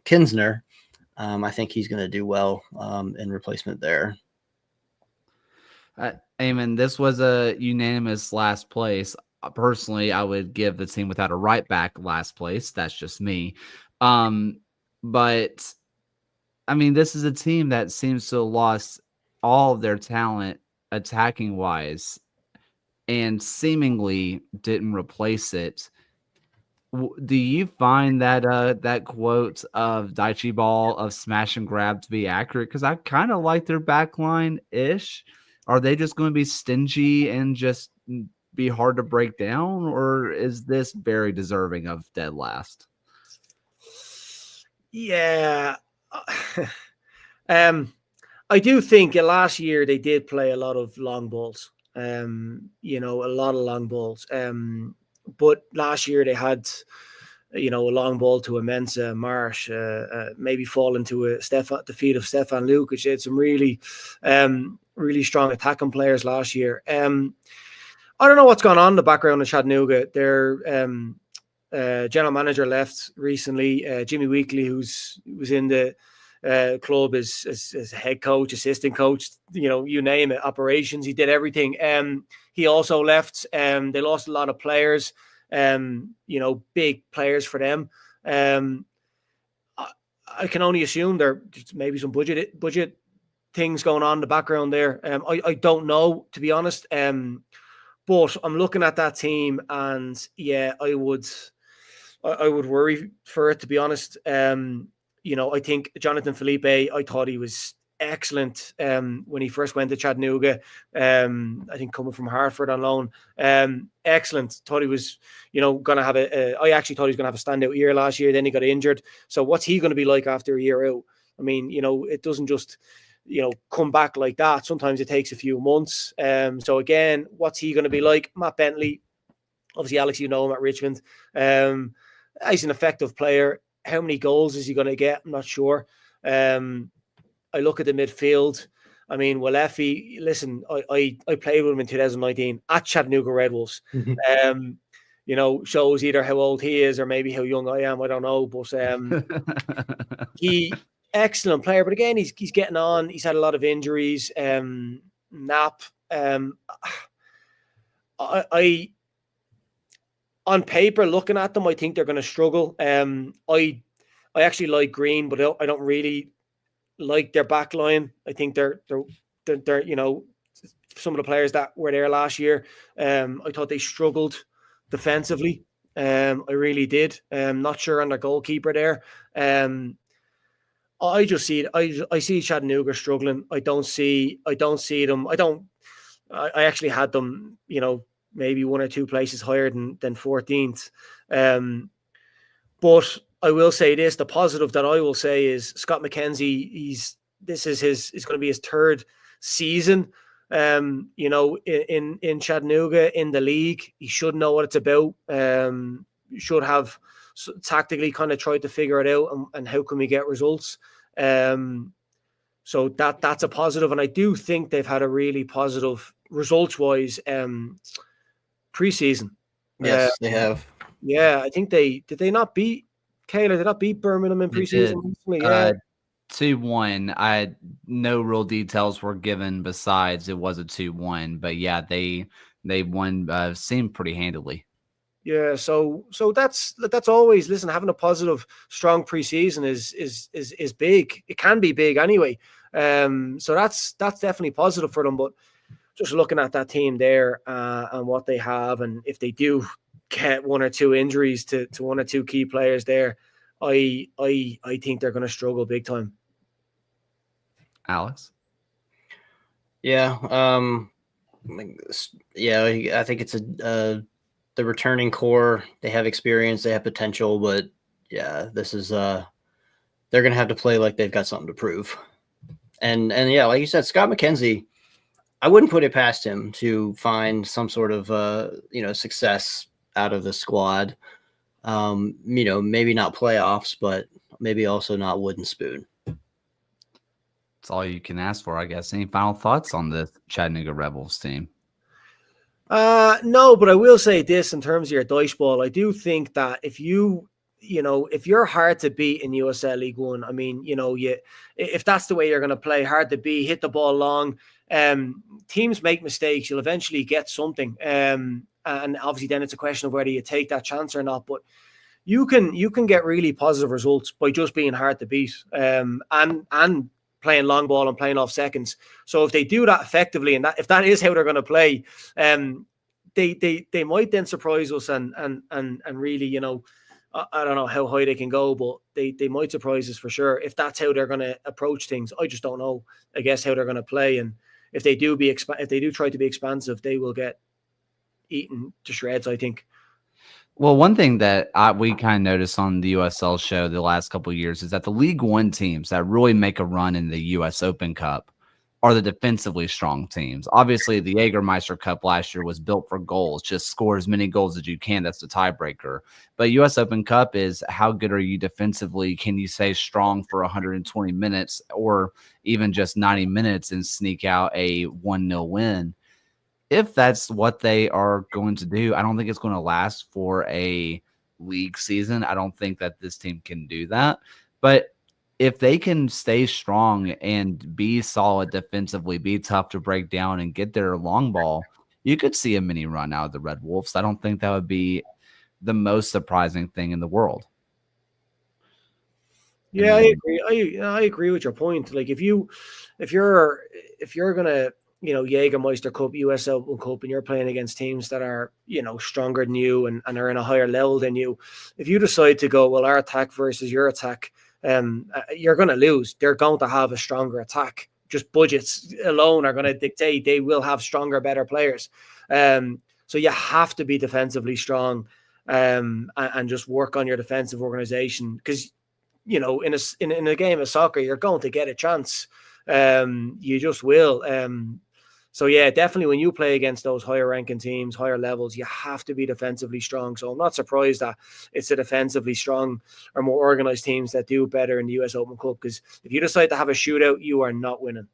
Kinsner, I think he's going to do well in replacement there. Eamon, this was a unanimous last place. Personally, I would give the team without a right back last place. That's just me. But, I mean, this is a team that seems to have lost all of their talent attacking-wise and seemingly didn't replace it. Do you find that quote of Daichi ball of smash and grab to be accurate? Because I kind of like their back line-ish. Are they just going to be stingy and just be hard to break down, or is this very deserving of dead last? Yeah. I do think last year they did play a lot of long balls. A lot of long balls. But last year they had, a long ball to a Mensah, Marsh, maybe fall into the feet of Stefan Lukic. They had some really, really strong attacking players last year. I don't know what's gone on in the background of Chattanooga. Their general manager left recently. Jimmy Weekly, who was in the club as head coach, assistant coach, you name it, operations. He did everything. He also left. They lost a lot of players, big players for them. I can only assume there maybe some budget things going on in the background there. I don't know, to be honest. But I'm looking at that team, and yeah, I would worry for it, to be honest. I think Jonathan Felipe, I thought he was excellent when he first went to Chattanooga. I think coming from Hartford on loan. Excellent. Thought he was, going to have I actually thought he was going to have a standout year last year. Then he got injured. So what's he going to be like after a year out? I mean, it doesn't just, come back like that. Sometimes it takes a few months. So again, what's he going to be like? Matt Bentley, obviously, Alex, him at Richmond. He's an effective player. How many goals is he going to get? I'm not sure. I look at the midfield. I mean, Walefi, listen, I played with him in 2019 at Chattanooga Red Wolves. Shows either how old he is or maybe how young I am. I don't know. But he, excellent player. But again, he's getting on. He's had a lot of injuries. Nap. I on paper, looking at them, I think they're going to struggle. I actually like Green, but I don't really like their back line. I think they're some of the players that were there last year. I thought they struggled defensively. I really did. Not sure on their goalkeeper there. I just see it. I see Chattanooga struggling. I don't see them. I actually had them, maybe one or two places higher than 14th. But I will say this, the positive that I will say is Scott McKenzie, this is going to be his third season, in Chattanooga in the league. He should know what it's about. Should have tactically kind of tried to figure it out and how can we get results. So that's a positive. And I do think they've had a really positive results-wise preseason. Yes, they have. Yeah, I think did they not beat Kayla? Did they not beat Birmingham in preseason recently? Yeah. 2-1. No real details were given besides it was a 2-1, but yeah, they won, seemed pretty handily. Yeah, so that's always, listen, having a positive, strong preseason is big. It can be big anyway. So that's definitely positive for them. But just looking at that team there and what they have, and if they do get one or two injuries to one or two key players there, I think they're going to struggle big time. Alex? Yeah. I think it's the returning core. They have experience, they have potential, but yeah, this is they're going to have to play like they've got something to prove. And yeah, like you said, Scott McKenzie, I wouldn't put it past him to find some sort of success out of the squad. Maybe not playoffs, but maybe also not wooden spoon. That's all you can ask for, I guess. Any final thoughts on the Chattanooga Red Wolves team? No, but I will say this in terms of your dice ball. I do think that if you're hard to beat in USL League One, I mean, if that's the way you're going to play, hard to beat, hit the ball long, teams make mistakes. You'll eventually get something. And obviously then it's a question of whether you take that chance or not. But you can get really positive results by just being hard to beat, and playing long ball and playing off seconds. So if they do that effectively, and if that is how they're going to play, they might then surprise us and really, I don't know how high they can go, but they might surprise us for sure if that's how they're going to approach things. I just don't know, I guess, how they're going to play. And if they do try to be expansive, they will get eaten to shreds, I think. Well, one thing that we kind of noticed on the USL show the last couple of years is that the League One teams that really make a run in the US Open Cup are the defensively strong teams. Obviously, the Jaegermeister Cup last year was built for goals. Just score as many goals as you can. That's the tiebreaker. But US Open Cup is how good are you defensively? Can you stay strong for 120 minutes or even just 90 minutes and sneak out a 1-0 win? If that's what they are going to do, I don't think it's going to last for a league season. I don't think that this team can do that. But if they can stay strong and be solid defensively, be tough to break down and get their long ball, you could see a mini run out of the Red Wolves. I don't think that would be the most surprising thing in the world. Yeah, I agree. I agree with your point. Like if you're gonna, Jaegermeister Cup, USL Cup, and you're playing against teams that are, stronger than you and are in a higher level than you, if you decide to go, well, our attack versus your attack, you're going to lose. They're going to have a stronger attack. Just budgets alone are going to dictate they will have stronger, better players. So you have to be defensively strong and just work on your defensive organization, because in a game of soccer, you're going to get a chance. You just will. So yeah, definitely when you play against those higher ranking teams, higher levels, you have to be defensively strong. So I'm not surprised that it's the defensively strong or more organized teams that do better in the US Open Cup, because if you decide to have a shootout, you are not winning.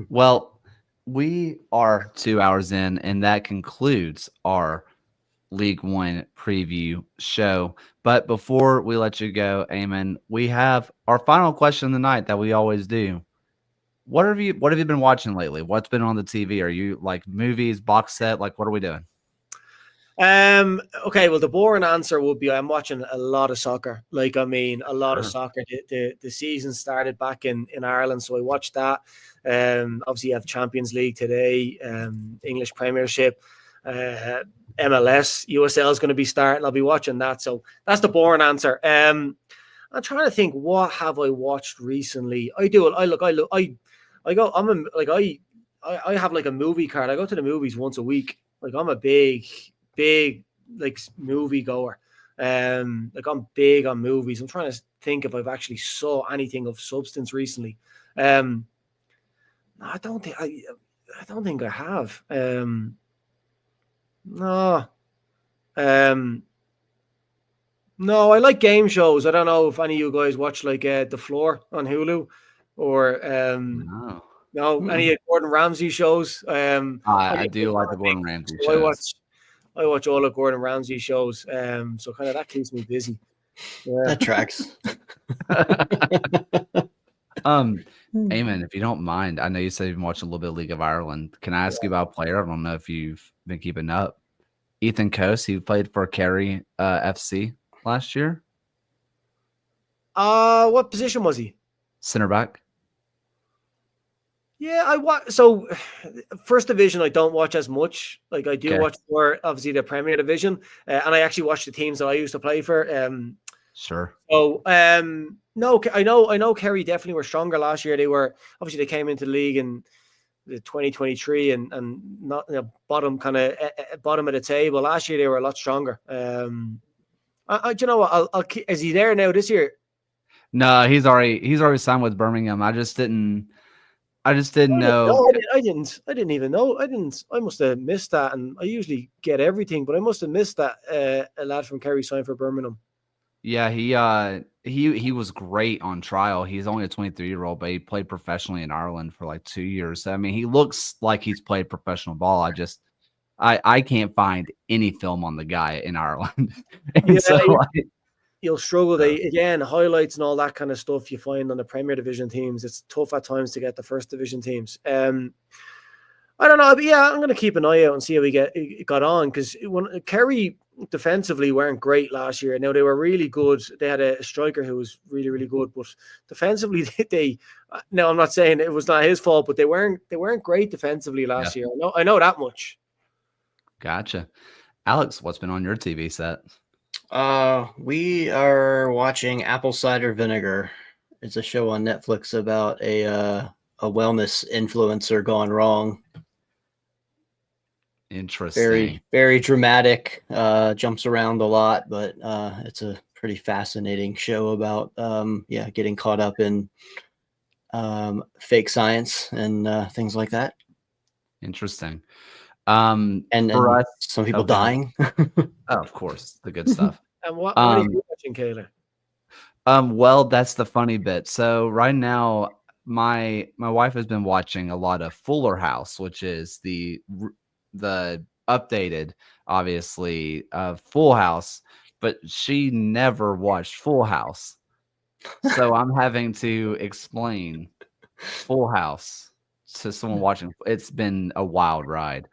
Well, we are 2 hours in, and that concludes our League One preview show. But before we let you go, Eamon, we have our final question of the night that we always do. What have you been watching lately? What's been on the TV? Are you like movies, box set? Like, what are we doing? Okay, well, the boring answer would be I'm watching a lot of soccer. Like, I mean, a lot of soccer. The season started back in Ireland, so I watched that. Obviously, you have Champions League today, English Premiership, MLS, USL is going to be starting. I'll be watching that. So that's the boring answer. I'm trying to think, what have I watched recently? I have like a movie card. I go to the movies once a week. Like, I'm a big like movie goer. Like, I'm big on movies. I'm trying to think if I've actually saw anything of substance recently. No, I don't think I have. No, I like game shows. I don't know if any of you guys watch like The Floor on Hulu or no, any of Gordon Ramsay shows. I do like the Gordon Ramsay shows. I watch all of Gordon Ramsay shows. So kind of that keeps me busy. Yeah. That tracks. Eamon, if you don't mind, I know you said you've been watching a little bit of League of Ireland. Can I ask you about a player? I don't know if you've been keeping up. Ethan Coase, he played for Kerry FC last year. What position was he? Center back. Yeah, I watch. So, first division, I don't watch as much. Like, I do watch more, obviously, the Premier Division, and I actually watch the teams that I used to play for. Sure. So, no, I know Kerry definitely were stronger last year. They came into the league in the 2023 and not bottom of the table. Last year they were a lot stronger. Do you know what? Is he there now this year? No, he's already signed with Birmingham. I just didn't know. I didn't even know. I must have missed that. And I usually get everything, but I must have missed that. A lad from Kerry signed for Birmingham. Yeah, he was great on trial. He's only a 23-year-old, but he played professionally in Ireland for like 2 years. So, I mean, he looks like he's played professional ball. I can't find any film on the guy in Ireland. You'll struggle. Highlights and all that kind of stuff you find on the Premier Division teams. It's tough at times to get the First Division teams. I don't know, but yeah, I'm going to keep an eye out and see how we got on, because when Kerry defensively weren't great last year. Now, they were really good. They had a striker who was really, really good, but defensively, I'm not saying it was not his fault, but they weren't great defensively last year. I know that much. Gotcha. Alex, what's been on your TV set? We are watching Apple Cider Vinegar. It's a show on Netflix about a wellness influencer gone wrong. Interesting. Very, very dramatic. Jumps around a lot, but it's a pretty fascinating show about getting caught up in fake science and things like that. Interesting. And for us, some people dying. Of course, the good stuff. And what are you watching, Kayla? Well, that's the funny bit. So right now, my wife has been watching a lot of Fuller House, which is the updated, obviously, Full House, but she never watched Full House. So I'm having to explain Full House to someone watching. It's been a wild ride.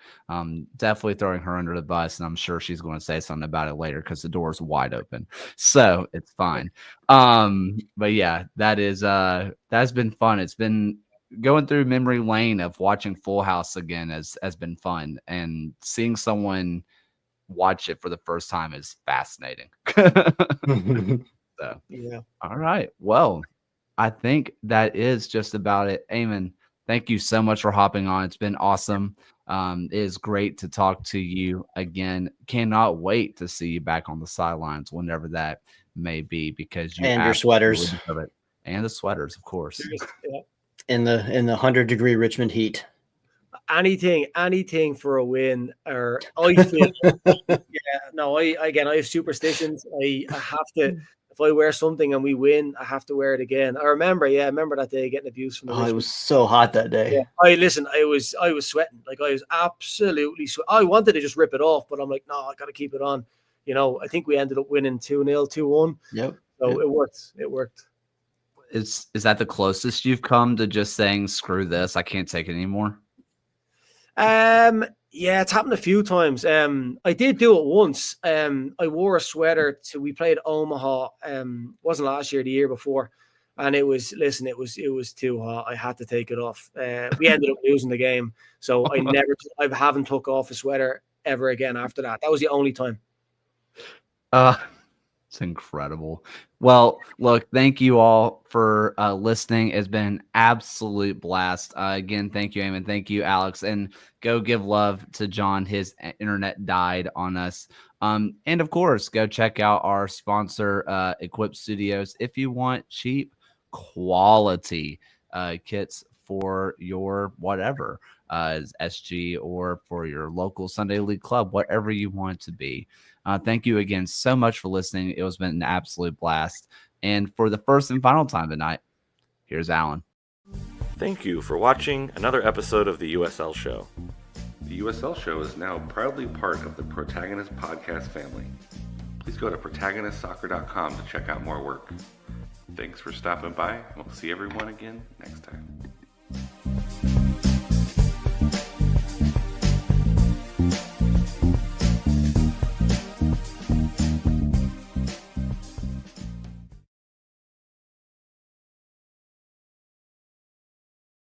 Definitely throwing her under the bus, and I'm sure she's going to say something about it later because the door is wide open. So it's fine. But yeah, that's been fun. It's been going through memory lane of watching Full House again has been fun, and seeing someone watch it for the first time is fascinating. So yeah. All right. Well, I think that is just about it. Eamon, thank you so much for hopping on. It's been awesome. It is great to talk to you again. Cannot wait to see you back on the sidelines whenever that may be, because you And your sweaters. deserve it. And the sweaters, of course. Yeah. In the 100-degree Richmond heat. Anything for a win. Or I feel, I have superstitions. I have to. If I wear something and we win, I have to wear it again. I remember that day getting abused from the. It was so hot that day. Yeah. I was sweating. Like, I was absolutely sweating. I wanted to just rip it off, but I'm like, no, I got to keep it on. I think we ended up winning 2-0, 2-1. Yep. So It worked. Is that the closest you've come to just saying, screw this, I can't take it anymore? Yeah, it's happened a few times. I did do it once. I wore a sweater we played Omaha. Wasn't last year, the year before, and it was too hot. I had to take it off. We ended up losing the game, so I haven't took off a sweater ever again after that. That was the only time. It's incredible. Well, look, thank you all for listening. It's been an absolute blast. Again, thank you, Eamon. Thank you, Alex. And go give love to John. His internet died on us. And of course, go check out our sponsor, Equip Studios, if you want cheap quality kits for your whatever, SG, or for your local Sunday League club, whatever you want it to be. Thank you again so much for listening. It was been an absolute blast. And for the first and final time tonight, here's Alan. Thank you for watching another episode of the USL Show. The USL Show is now proudly part of the Protagonist podcast family. Please go to protagonistsoccer.com to check out more work. Thanks for stopping by, and we'll see everyone again next time.